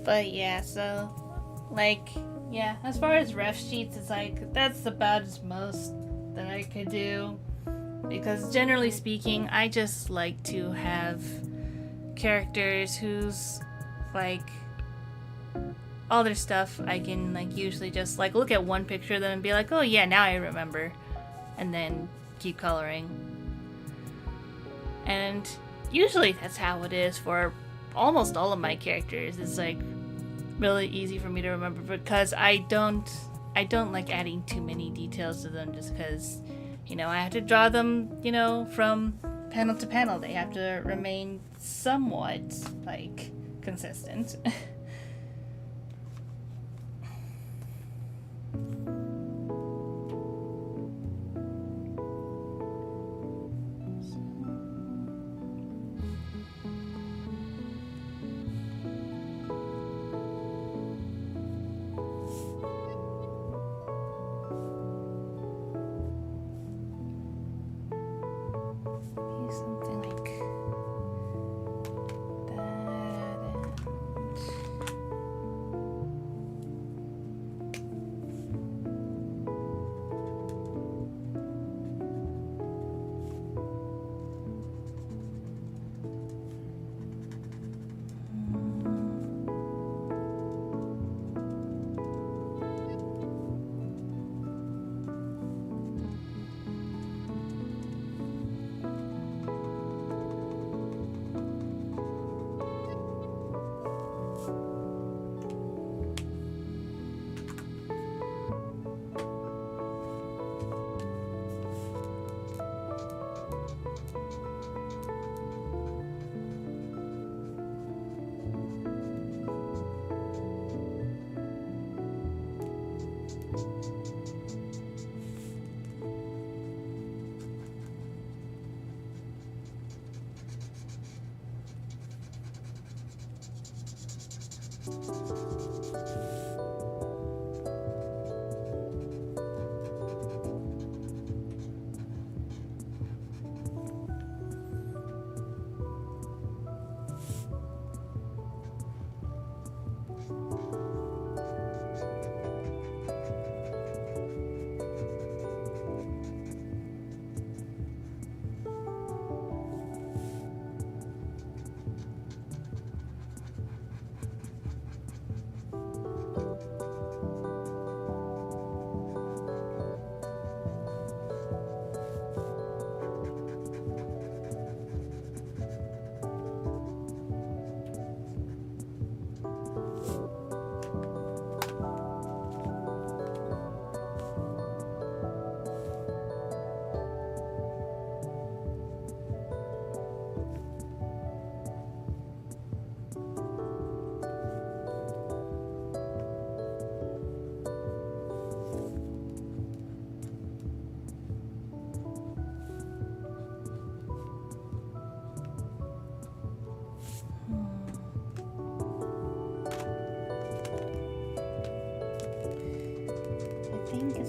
But yeah, so like, yeah, as far as ref sheets, it's like that's about as most that I could do, because generally speaking, I just like to have characters whose like all their stuff I can like usually just like look at one picture of them and be like, oh yeah, now I remember, and then keep coloring. And usually that's how it is for almost all of my characters. It's like really easy for me to remember, because I don't like adding too many details to them, just because, you know, I have to draw them, you know, from panel to panel. They have to remain somewhat like consistent. Something like that.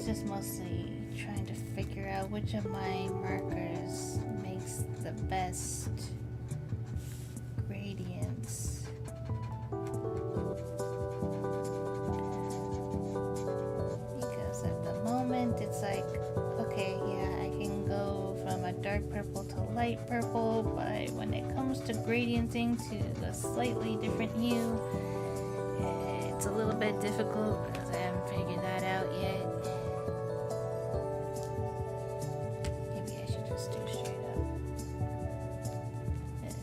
just mostly trying to figure out which of my markers makes the best gradients. Because at the moment it's like, okay, yeah, I can go from a dark purple to light purple, but when it comes to gradienting to a slightly different hue, it's a little bit difficult because I haven't figured that out yet. Maybe I should just do straight up this.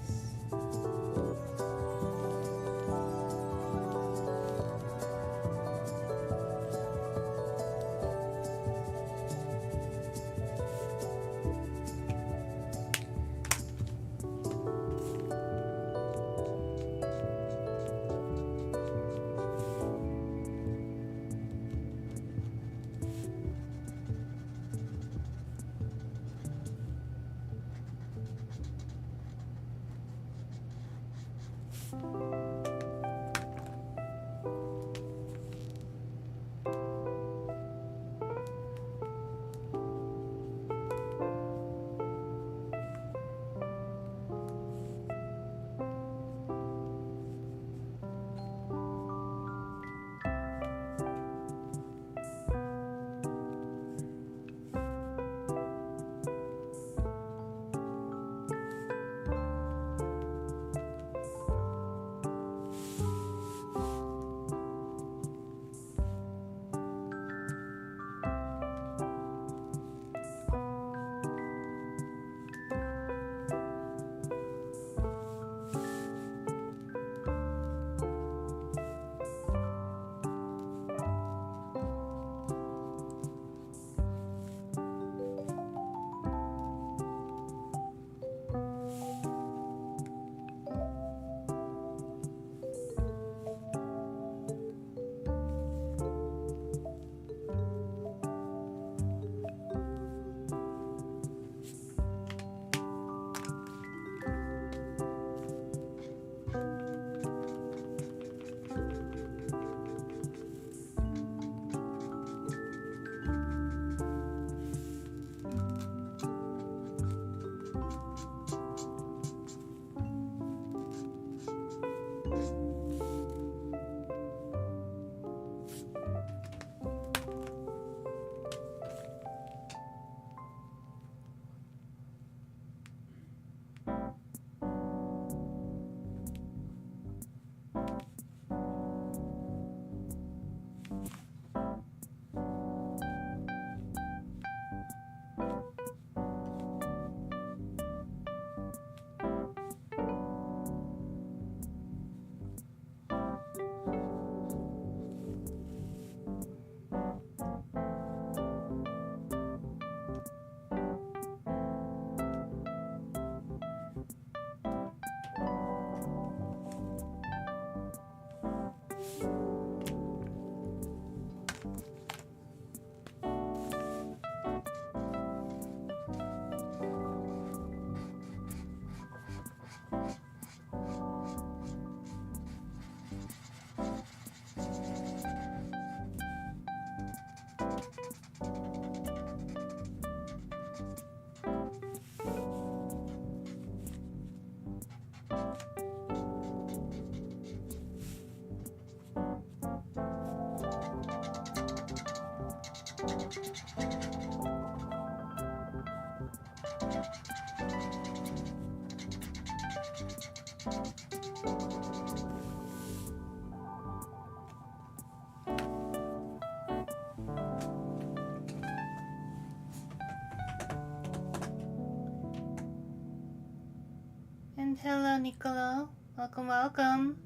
And hello, Nicolo. Welcome, welcome.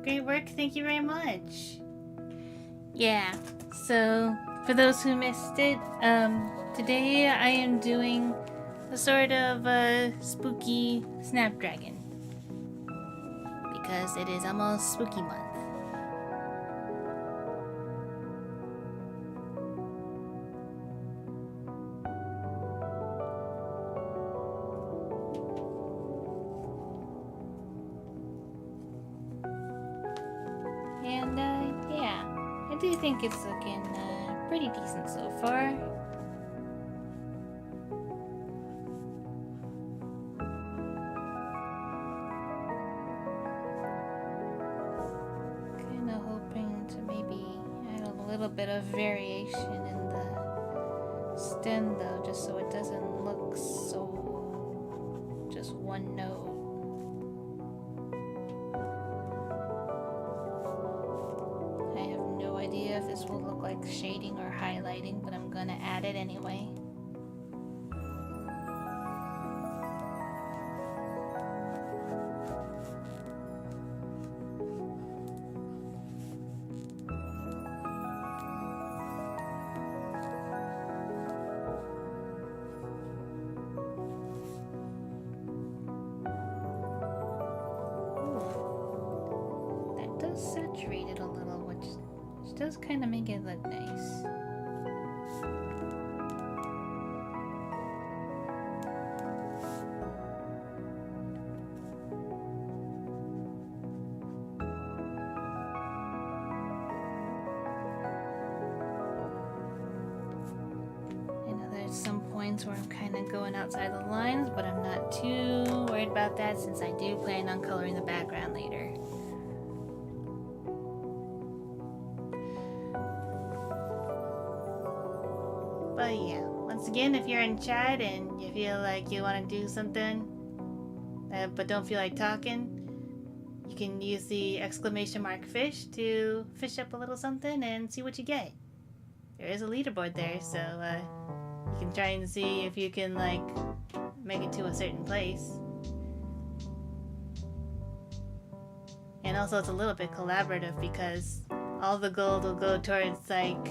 Great work, thank you very much. Yeah, so for those who missed it, today I am doing a sort of spooky Snapdragon. Because it is almost spooky month. And yeah, I do think it's looking pretty decent so far. Kind of hoping to maybe add a little bit of variation in the stem though, just so it doesn't look so just one note. If this will look like shading or highlighting, but I'm gonna add it anyway. Ooh, that does saturate it a little, which does kind of make it look nice. I know there's some points where I'm kind of going outside the lines, but I'm not too worried about that since I do plan on coloring the background later. But yeah, once again, if you're in chat and you feel like you want to do something, but don't feel like talking, you can use the exclamation mark fish to fish up a little something and see what you get. There is a leaderboard there, so you can try and see if you can like make it to a certain place. And also it's a little bit collaborative because all the gold will go towards like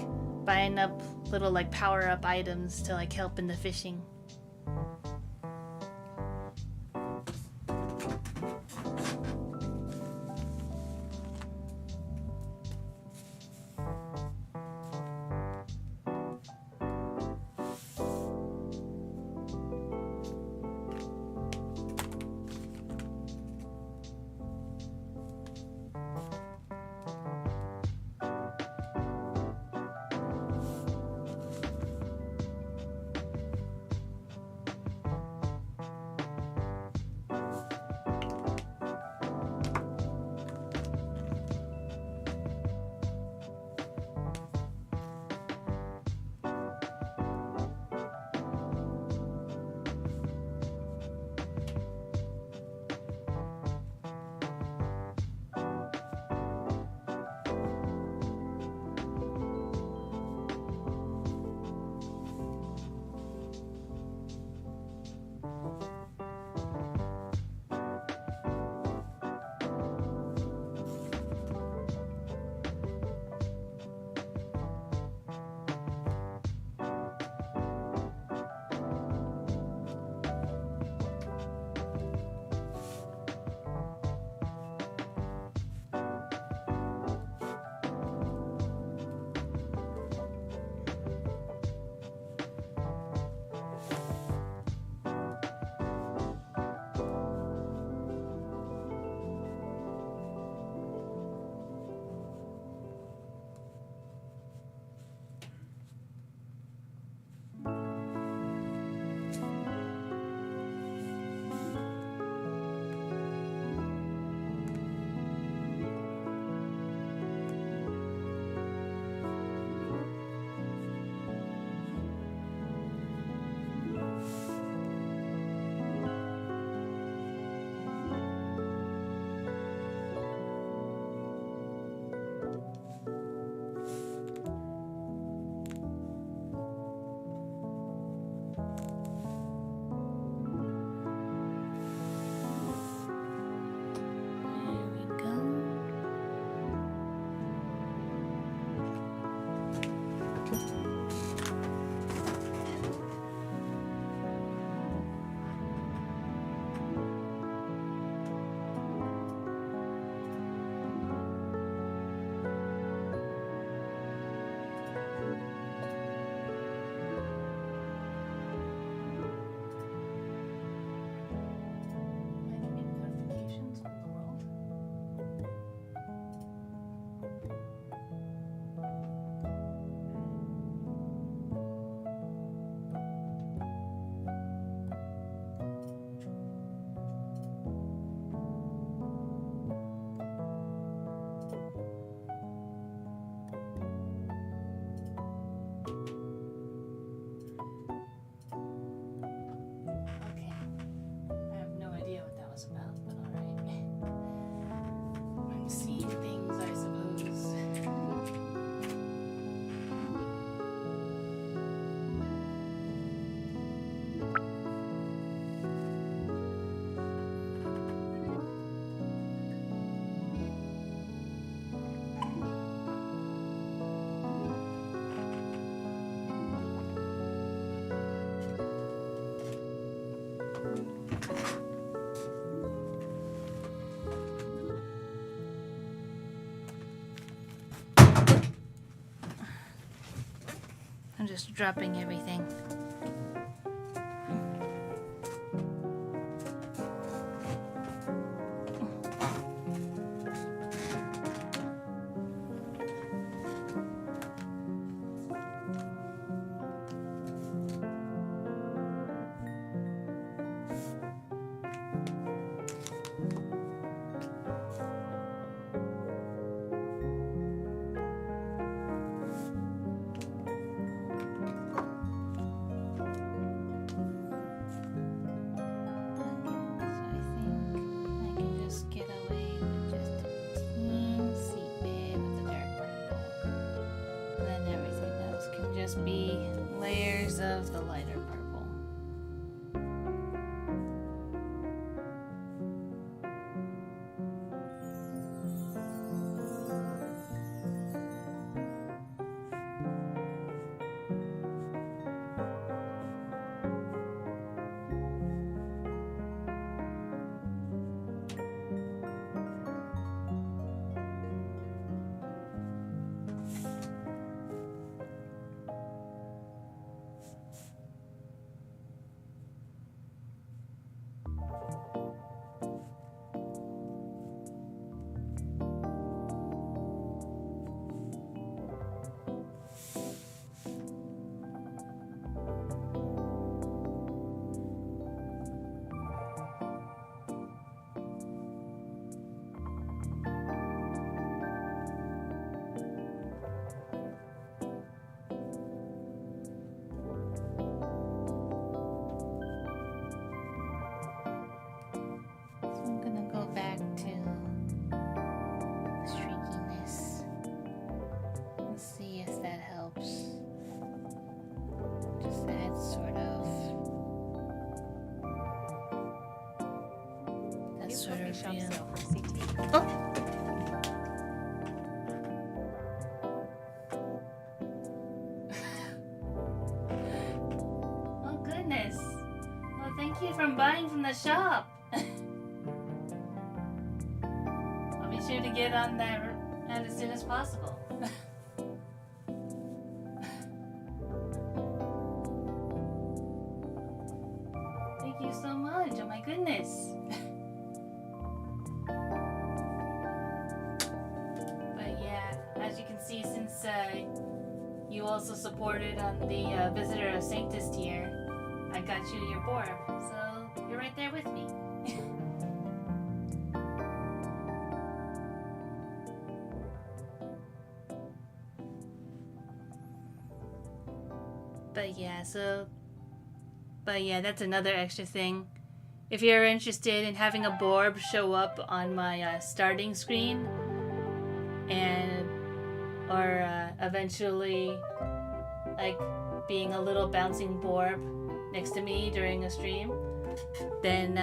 buying up little like power-up items to like help in the fishing. just dropping everything. Be layers of the lighter purple. Oh goodness. Well, thank you for buying from the shop. I'll be sure to get on that as soon as possible. Thank you so much. Oh my goodness. As you can see, since you also supported on the Visitor of Sanctus tier, I got you your board, so you're right there with me. But yeah, that's another extra thing. If you're interested in having a Borb show up on my starting screen, or eventually like being a little bouncing Borb next to me during a stream, then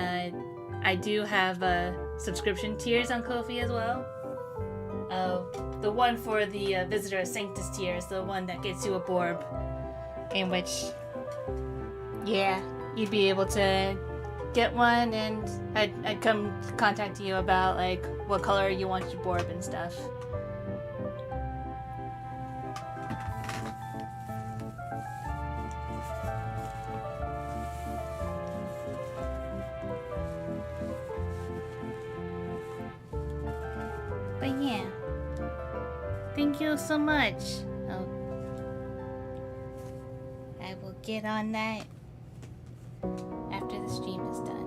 I do have subscription tiers on Ko-fi as well. The one for the Visitor of Sanctus tier is the one that gets you a Borb, in which, yeah, you'd be able to get one, and I'd come contact you about like what color you want your Borb and stuff. But yeah, thank you so much. I will get on that after the stream is done.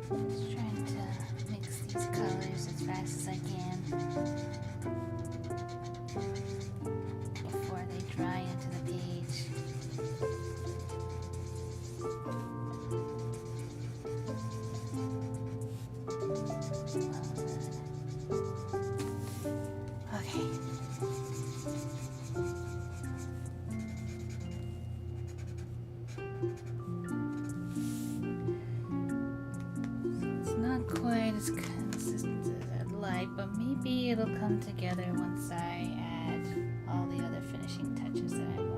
Just trying to mix these colors as fast as I can before they dry into the page. Okay. It's not quite as consistent as I'd like, but maybe it'll come together once I add all the other finishing touches that I want.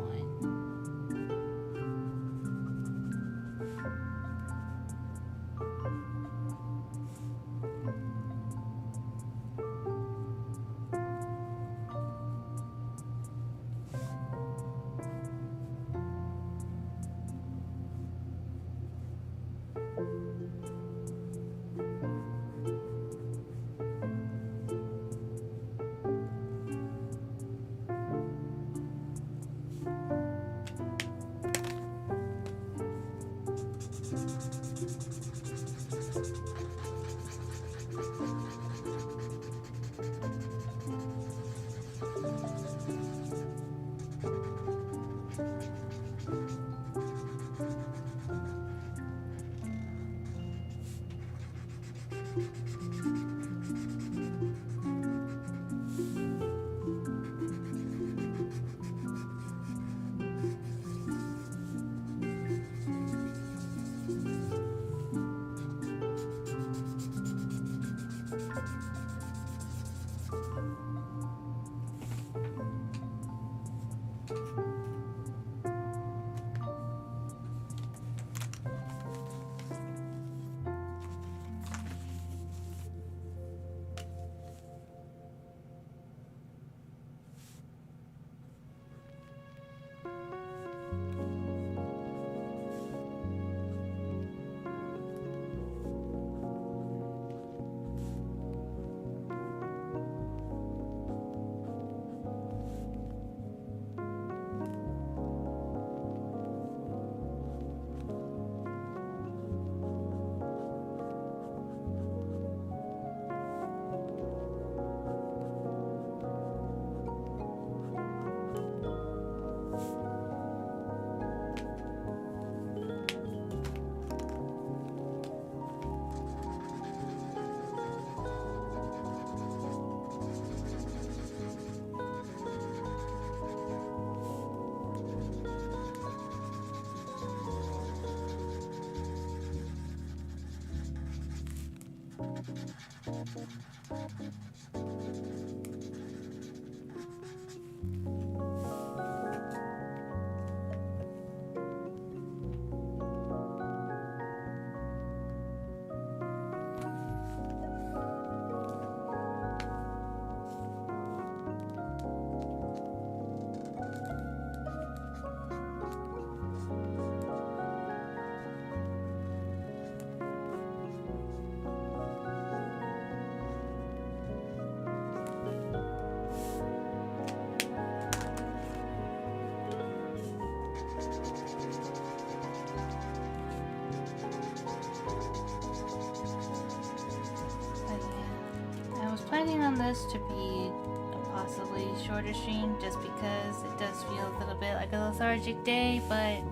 found this to be a possibly shorter stream just because it does feel a little bit like a lethargic day, but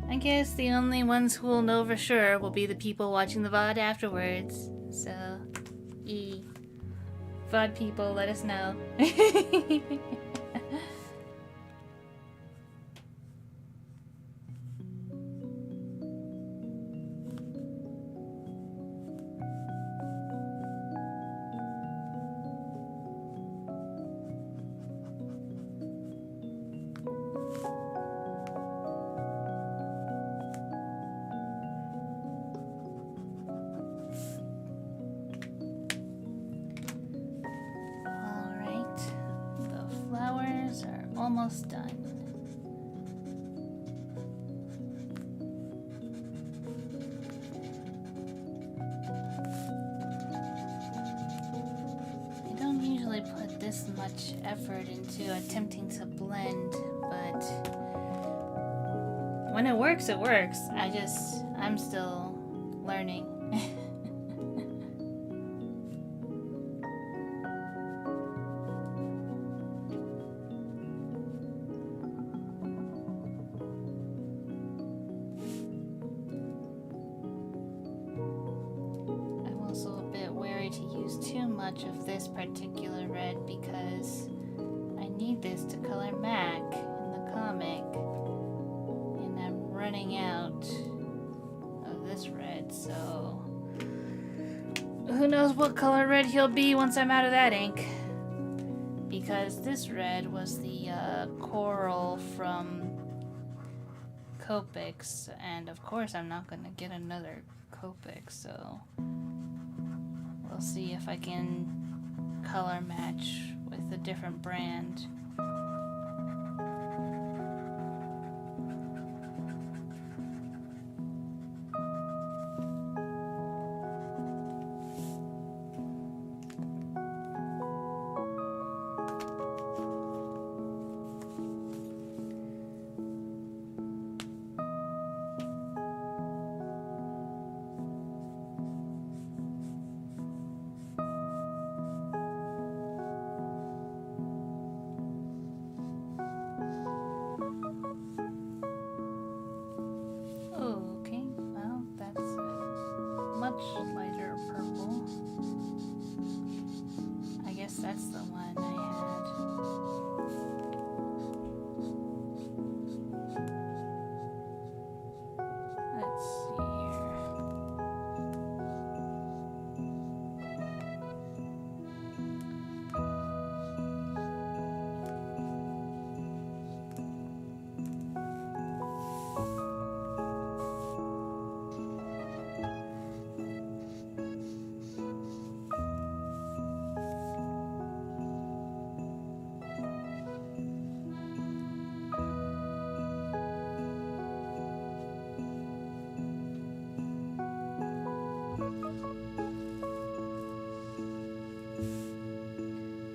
I guess the only ones who will know for sure will be the people watching the VOD afterwards. So, VOD people, let us know. Almost done. I don't usually put this much effort into attempting to blend, but when it works, it works. I'm still learning. Of this particular red because I need this to color Mac in the comic, and I'm running out of this red, so who knows what color red he'll be once I'm out of that ink, because this red was the coral from Copics, and of course I'm not gonna get another Copic, so we'll see if I can color match with a different brand. Lighter purple. I guess that's the one I had. Let's see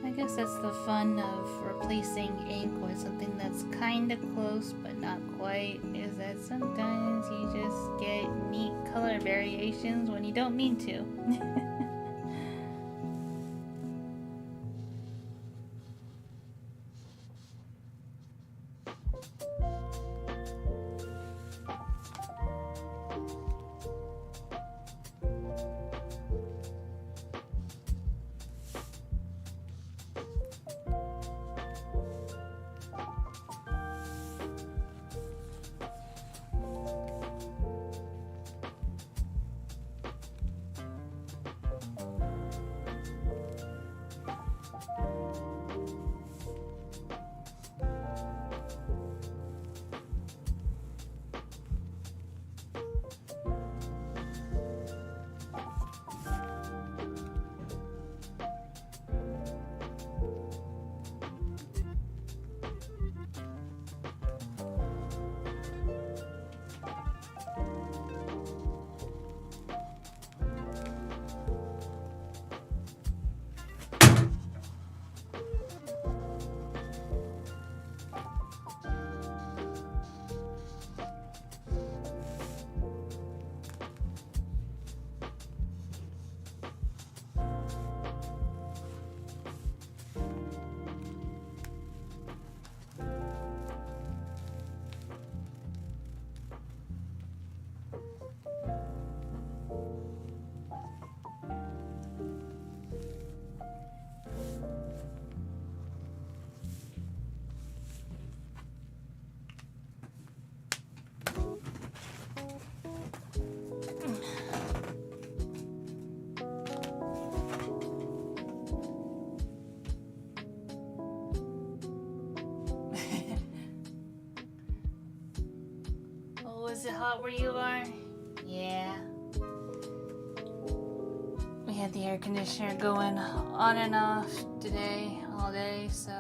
I guess that's the fun of replacing ink with something that's kind of close but not quite, is that sometimes you just get neat color variations when you don't mean to. is it hot where you are? Yeah. We had the air conditioner going on and off today, all day, so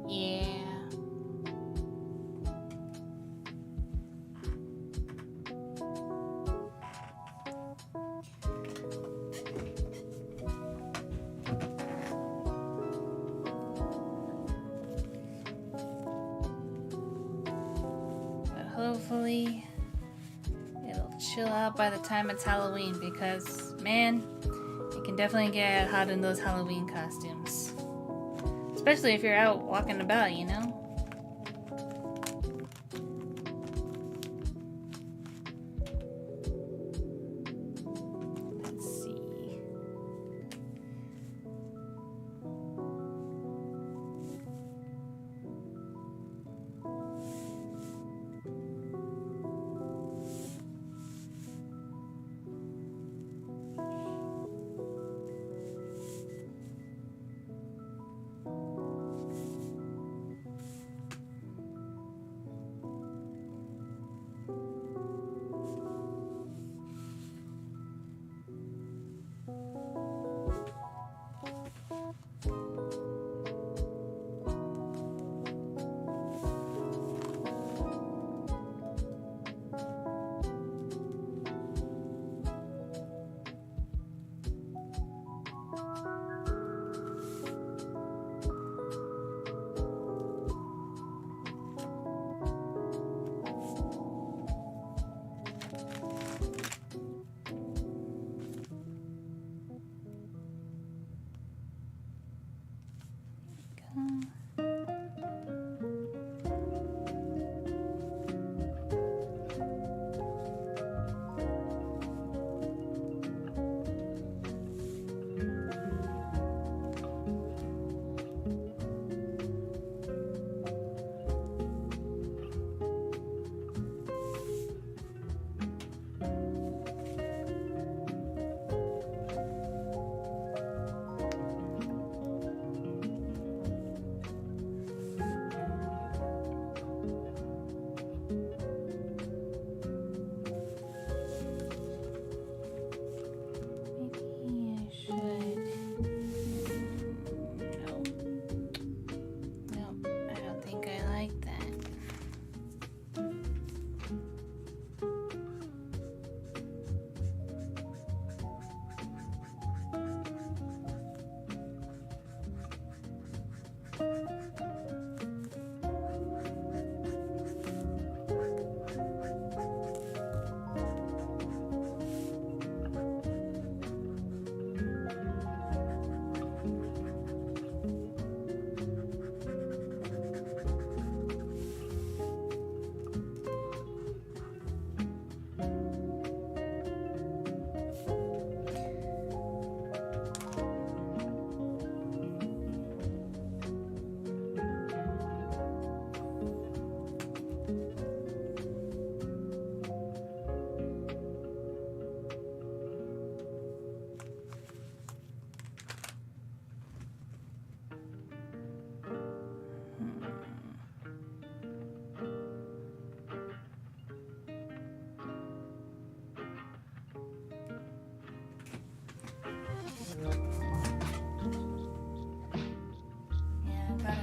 yeah. But hopefully it'll chill out by the time it's Halloween because, man, it can definitely get hot in those Halloween costumes. Especially if you're out walking about, you know? Let's see.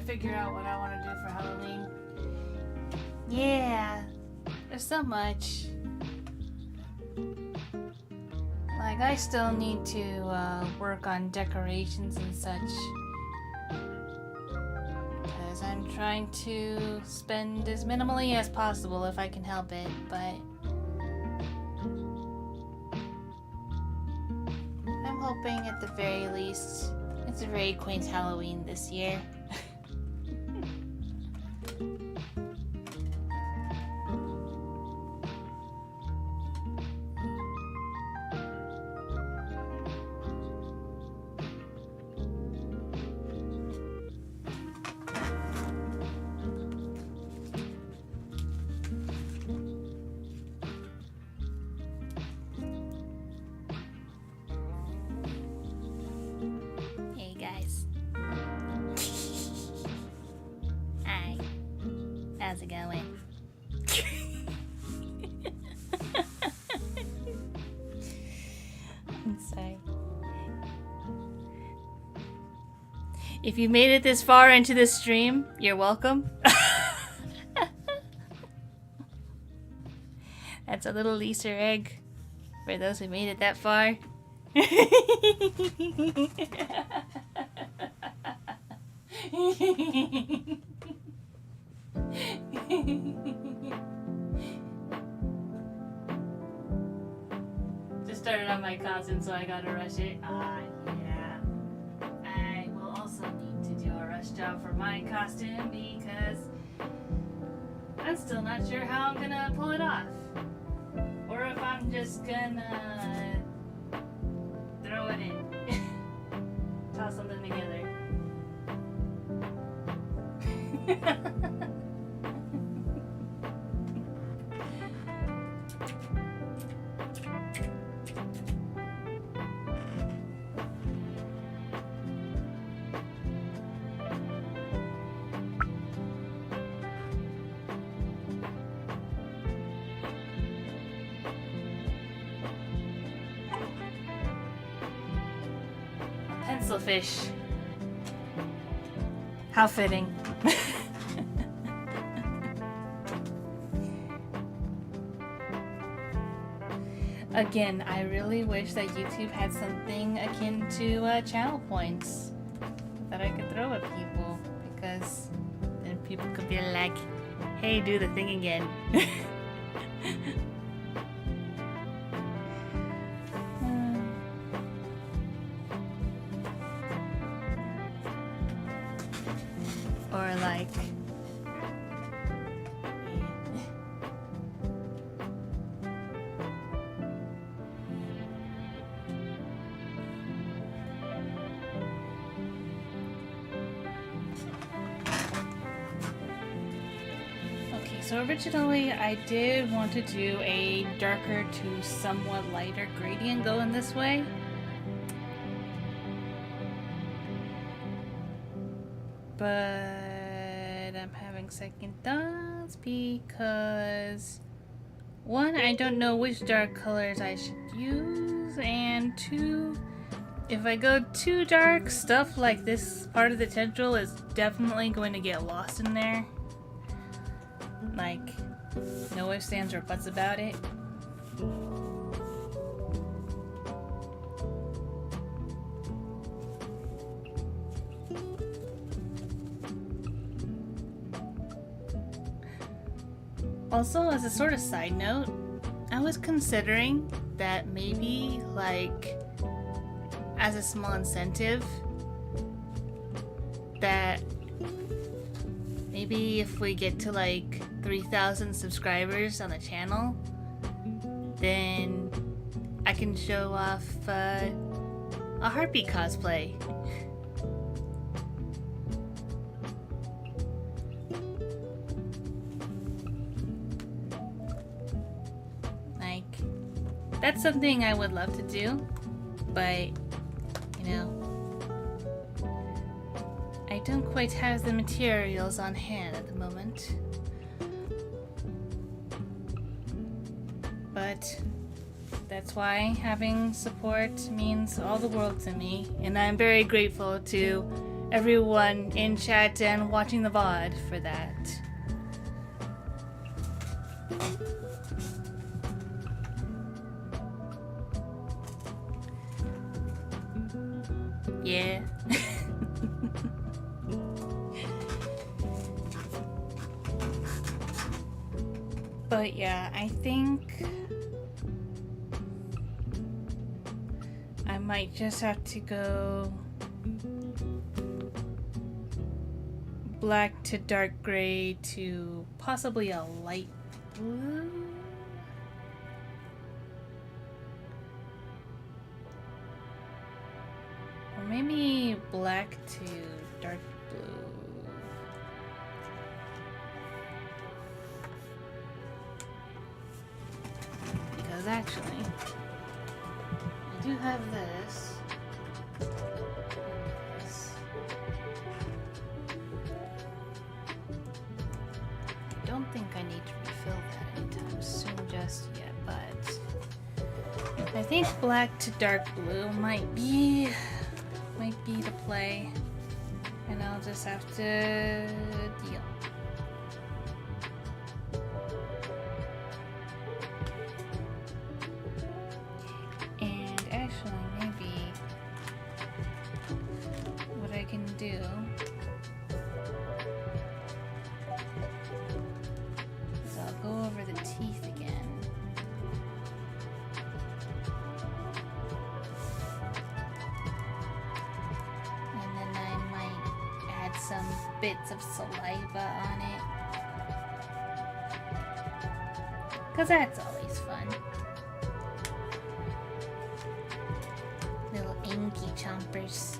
Figure out what I want to do for Halloween. Yeah, there's so much. Like, I still need to work on decorations and such. Because I'm trying to spend as minimally as possible if I can help it, but I'm hoping at the very least it's a very quaint Halloween this year. How's it going? If you made it this far into this stream, you're welcome. That's a little Easter egg for those who made it that far. Just started on my constant, so I gotta rush it. Yeah. I will also need to do a rush job for my costume because I'm still not sure how I'm gonna pull it off. Or if I'm just gonna throw it in. Toss something together. Pencil fish. How fitting. Again, I really wish that YouTube had something akin to channel points that I could throw at people, because then people could be like, hey, do the thing again. Or like, okay, so originally I did want to do a darker to somewhat lighter gradient going this way. But I'm having second thoughts because, one, I don't know which dark colors I should use, and two, if I go too dark, stuff like this part of the tendril is definitely going to get lost in there. Like, no ifs, ands, or buts about it. Also, as a sort of side note, I was considering that maybe, like, as a small incentive, that maybe if we get to like 3,000 subscribers on the channel, then I can show off a Harpy cosplay. That's something I would love to do, but, you know, I don't quite have the materials on hand at the moment. But that's why having support means all the world to me, and I'm very grateful to everyone in chat and watching the VOD for that. Yeah. But yeah, I think I might just have to go black to dark gray to possibly a light blue. Or maybe black to dark blue. Because actually, I do have this. I don't think I need to refill that anytime soon just yet, but I think black to dark blue might be the play. And I'll just have to deal. And actually, maybe what I can do is I'll go over the teeth again. Some bits of saliva on it, because that's always fun. Little inky chompers.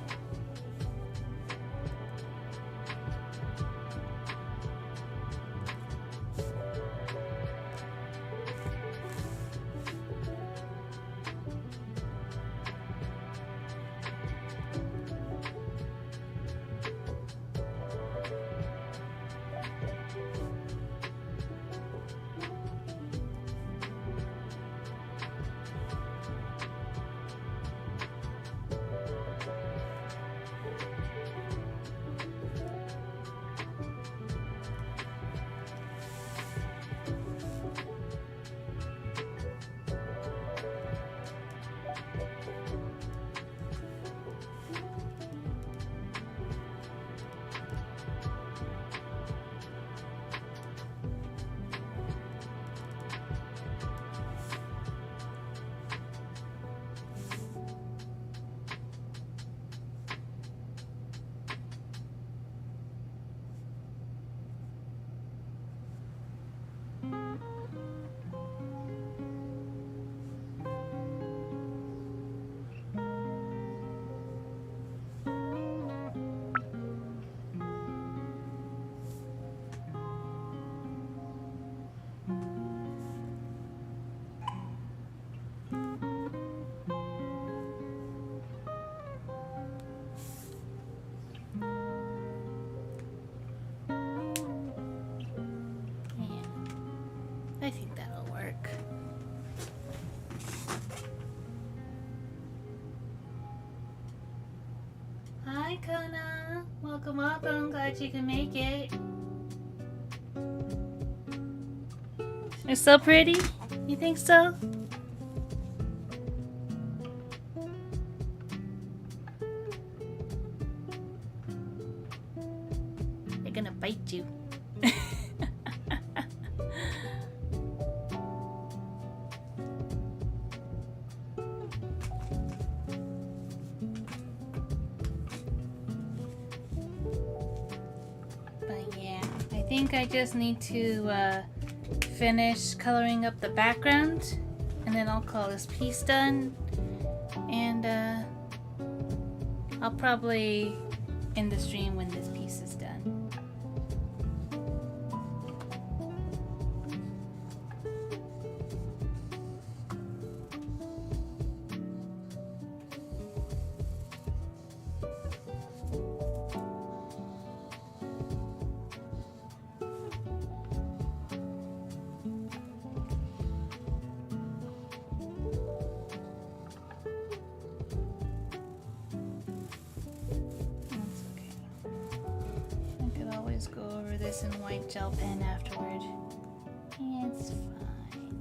I think that'll work. Hi, Kona. Welcome, welcome. Glad you can make it. You're so pretty. You think so? They're gonna bite you. I think I just need to finish coloring up the background, and then I'll call this piece done, and I'll probably end the stream when this piece is done. Go over this in white gel pen afterward. It's fine.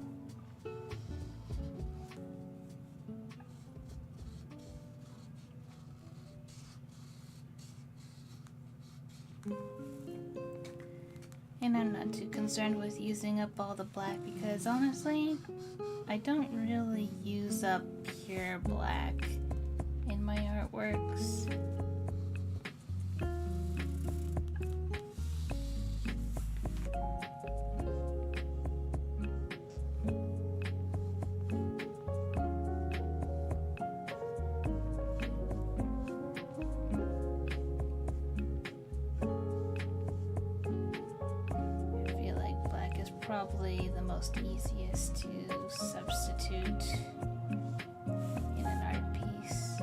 And I'm not too concerned with using up all the black because honestly, I don't really use up pure black in my artworks. Probably the most easiest to substitute in an art piece.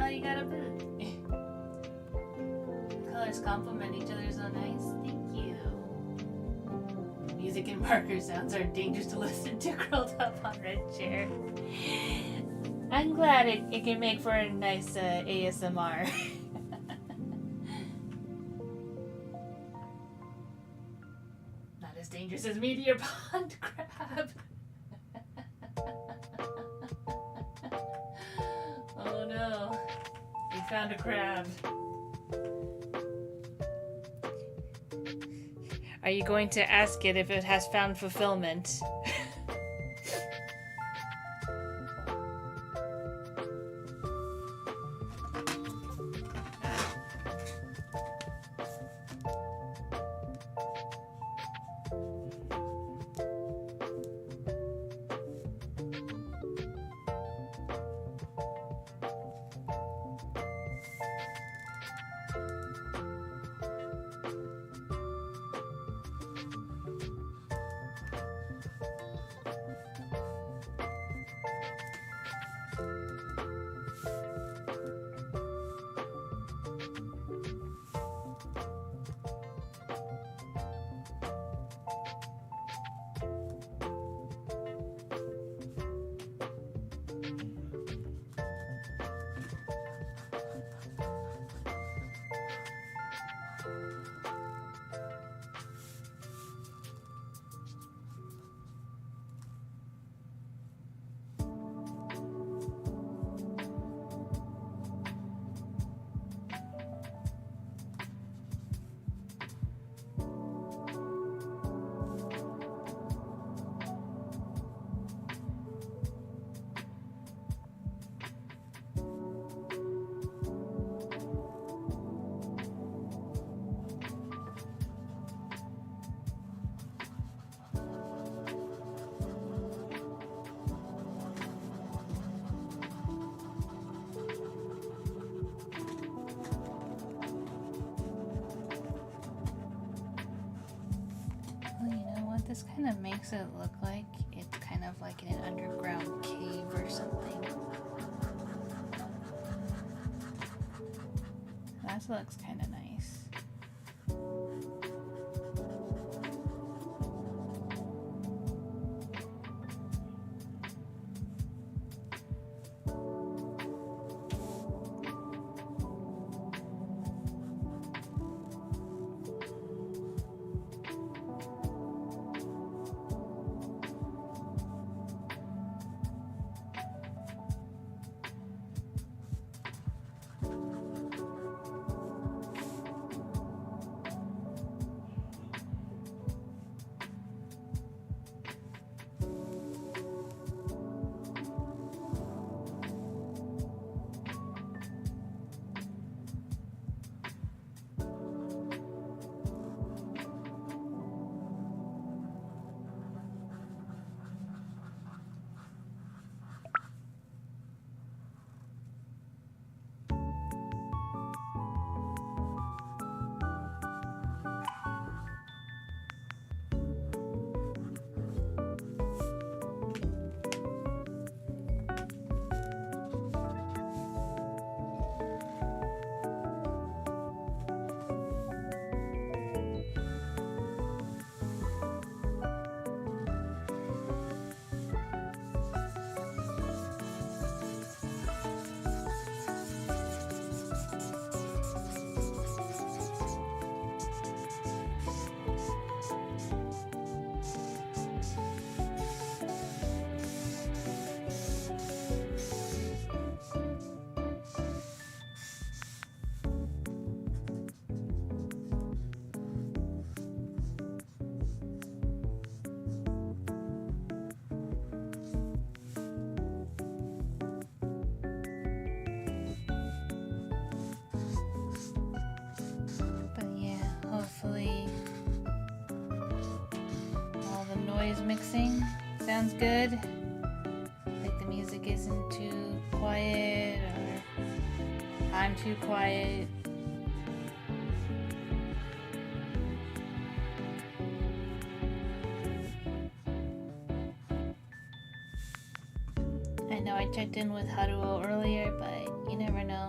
You got a boot. Colors complement each other so nice. Thank you. Music and marker sounds are dangerous to listen to curled up on red chair. I'm glad it can make for a nice ASMR. Not as dangerous as meteor pond crab. Oh no. We found a crab. Are you going to ask it if it has found fulfillment? This kind of makes it look like it's kind of like in an underground cave or something. That looks kind of nice. noise mixing sounds good. Like the music isn't too quiet or I'm too quiet. I know I checked in with Haruo earlier, but you never know.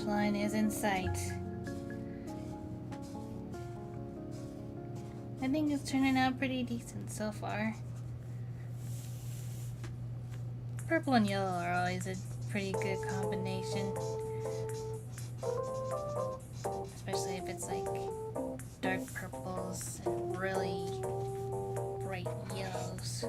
Line is in sight. I think it's turning out pretty decent so far. Purple and yellow are always a pretty good combination. Especially if it's like dark purples and really bright yellows.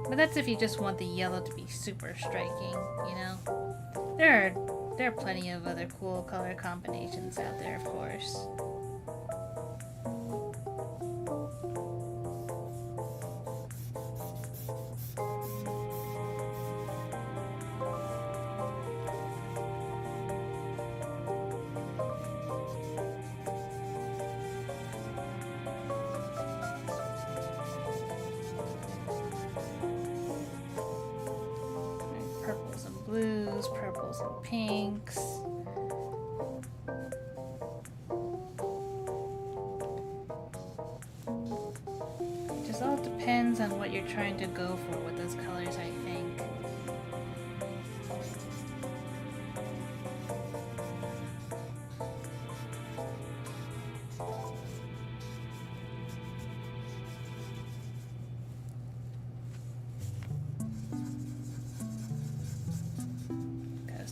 But But that's if you just want the yellow to be super striking, you know? There are plenty of other cool color combinations out there, of course. Purples and blues, purples and pinks. It just all depends on what you're trying to go for with those colors, I think.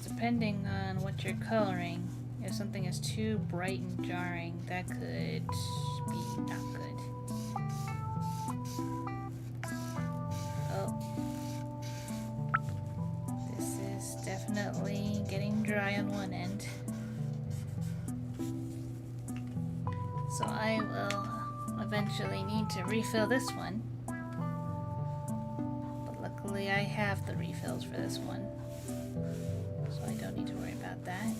Depending on what you're coloring, if something is too bright and jarring, that could be not good. Oh. This is definitely getting dry on one end. So I will eventually need to refill this one. But luckily I have the refills for this one. So I don't need to worry about that.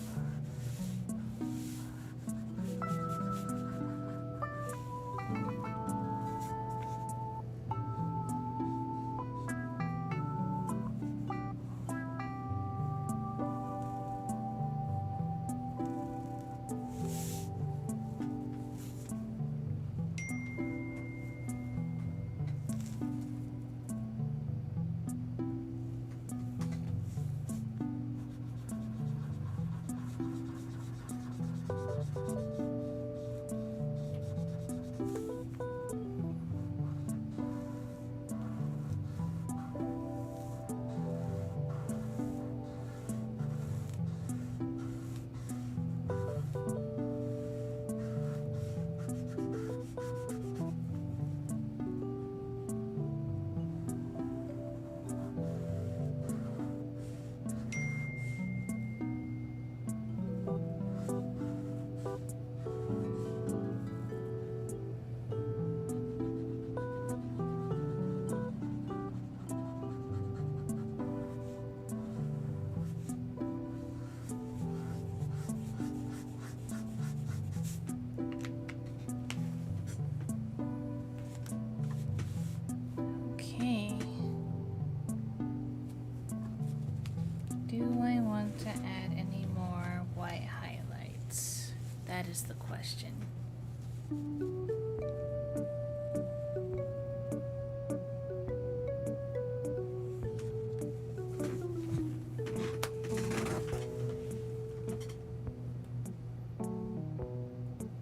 That is the question.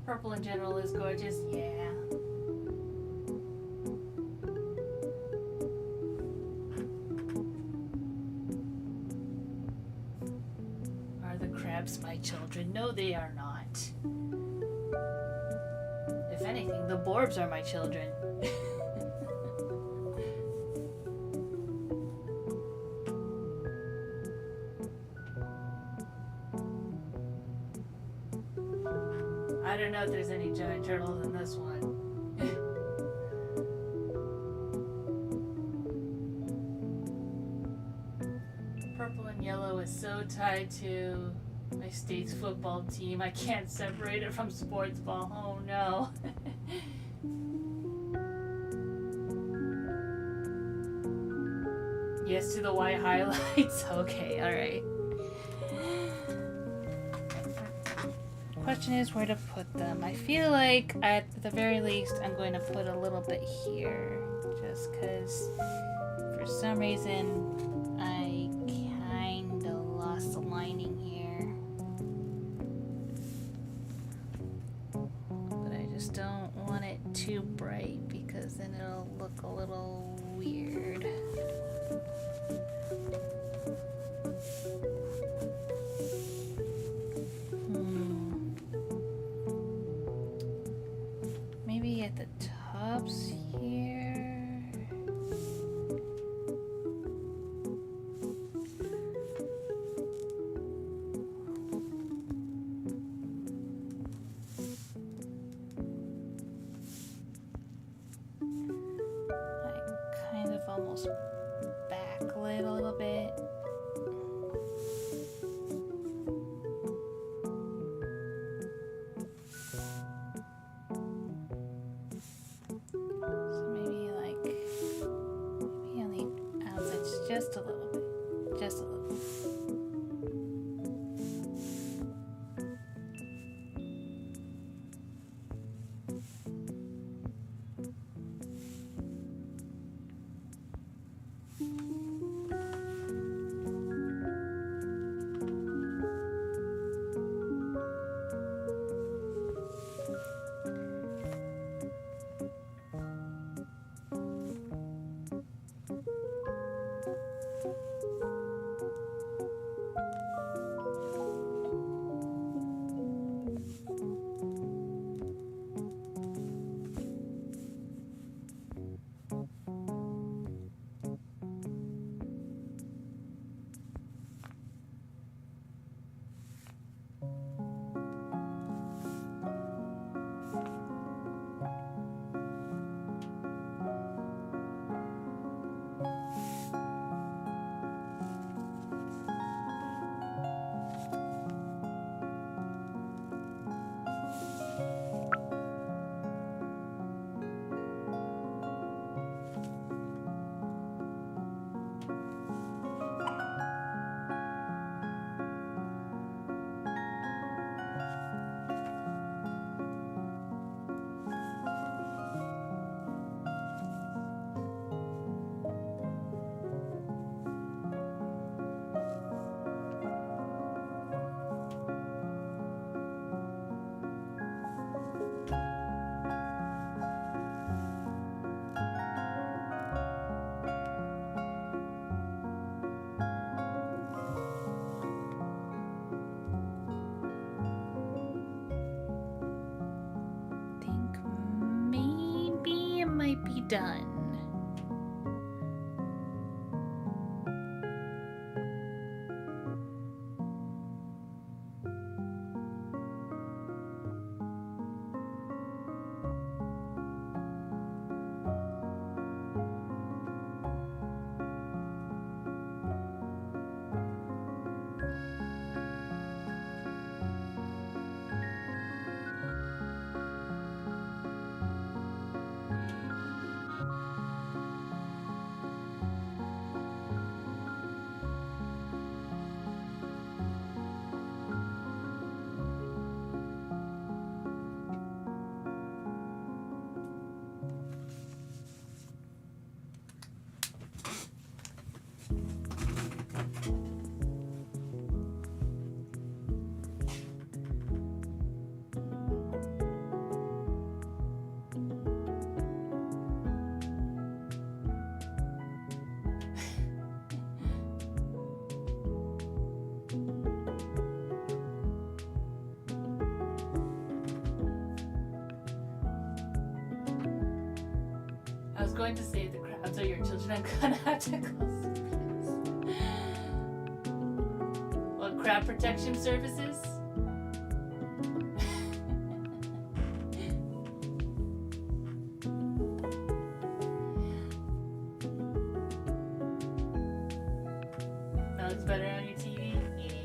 Purple in general is gorgeous, yeah. Are the crabs my children? No, they are not. If anything, the borbs are my children. I don't know if there's any giant turtles in this one. Purple and yellow is so tied to my state's football team. I can't separate it from sports ball. Oh no. Yes to the white highlights. Okay, alright. Question is where to put them. I feel like at the very least I'm going to put a little bit here. Just because for some reason I kind of lost the lining here. But I just don't want it too bright because then it'll look a little weird. Maybe at the tops here. Just a little bit. Just a little. Might be done. I was going to say the crowds are your children. I'm gonna have to close this. What, crowd protection services? That looks better on your TV? Yeah.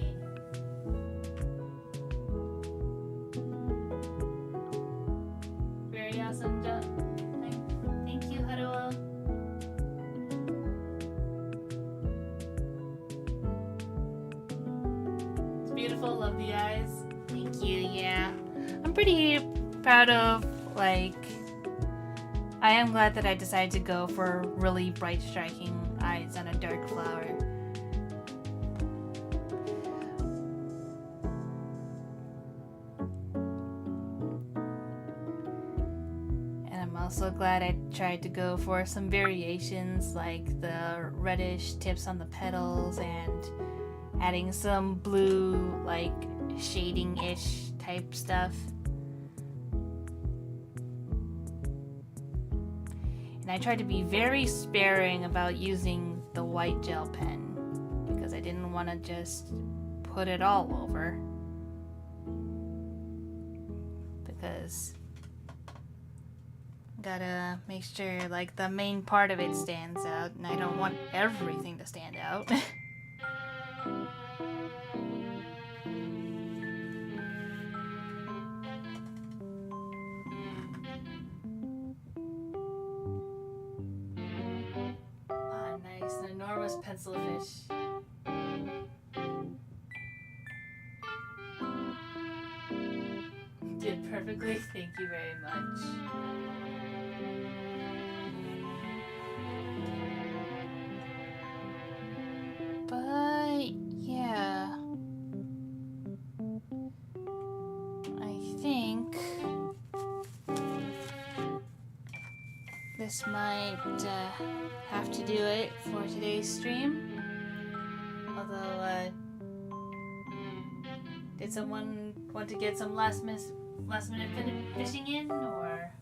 Very awesome job. Thank you, Haruo. It's beautiful, love the eyes. Thank you, yeah. I'm pretty proud of, like, I am glad that I decided to go for really bright striking eyes on a dark flower. Also glad I tried to go for some variations like the reddish tips on the petals and adding some blue like shading-ish type stuff. And I tried to be very sparing about using the white gel pen because I didn't want to just put it all over, because gotta make sure like the main part of it stands out, and I don't want everything to stand out. Nice, an enormous just pencil a fish. Did perfectly, thank you very much. But yeah, I think this might have to do it for today's stream. Although, did someone want to get some last minute fishing in, or?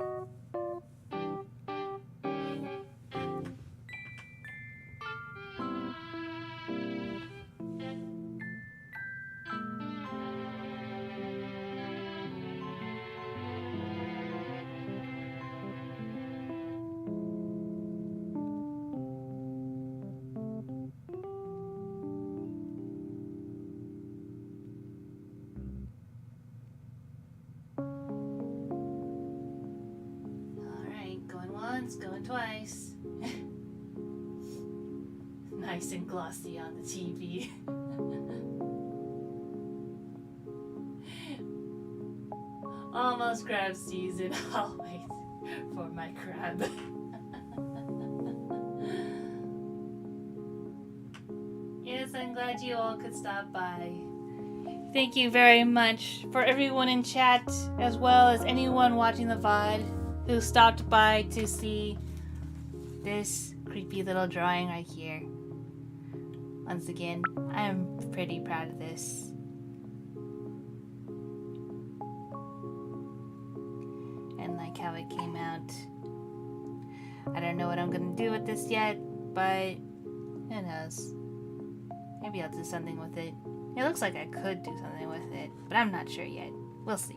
Going twice. Nice and glossy on the TV. Almost crab season. I'll wait for my crab. Yes, I'm glad you all could stop by. Thank you very much for everyone in chat, as well as anyone watching the VOD who stopped by to see this creepy little drawing right here. Once again, I'm pretty proud of this. And like how it came out. I don't know what I'm gonna do with this yet, but who knows? Maybe I'll do something with it. It looks like I could do something with it, but I'm not sure yet. We'll see.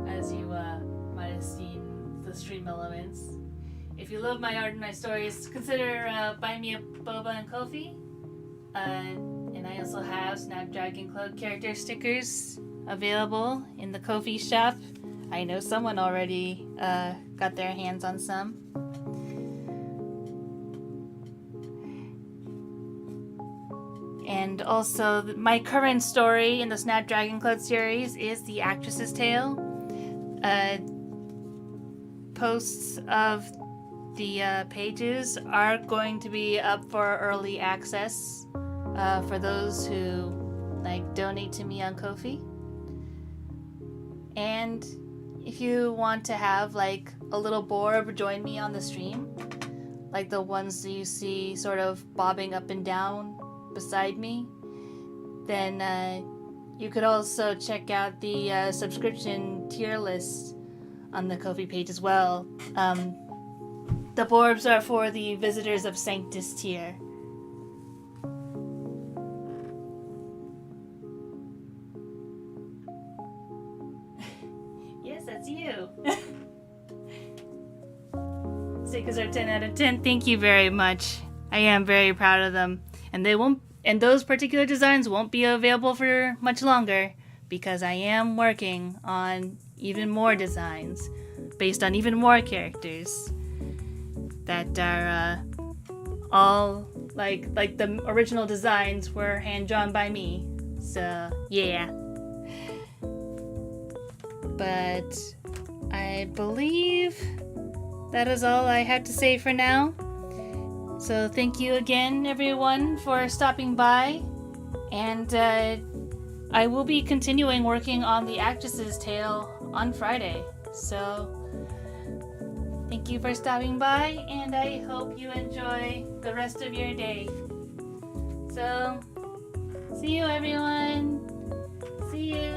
As you might have seen the stream elements, if you love my art and my stories, consider buying me a boba and Ko-fi. And I also have Snapdragon Cloud character stickers available in the Ko-fi shop. I know someone already got their hands on some. And also, my current story in the Snapdragon Cloud series is The Actress's Tale. Posts of the pages are going to be up for early access for those who donate to me on Ko-fi. And if you want to have a little board join me on the stream, like the ones that you see sort of bobbing up and down beside me, then you could also check out the subscription tier list on the Ko-fi page as well. The borbs are for the Visitors of Sanctus tier. Yes, that's you. Stickers are 10 out of 10. Thank you very much. I am very proud of them. And those particular designs won't be available for much longer because I am working on even more designs based on even more characters that are all like the original designs were hand drawn by me. So yeah. But I believe that is all I have to say for now. So thank you again, everyone, for stopping by, and I will be continuing working on The Actress's Tale on Friday. So thank you for stopping by, and I hope you enjoy the rest of your day. So see you, everyone. See you.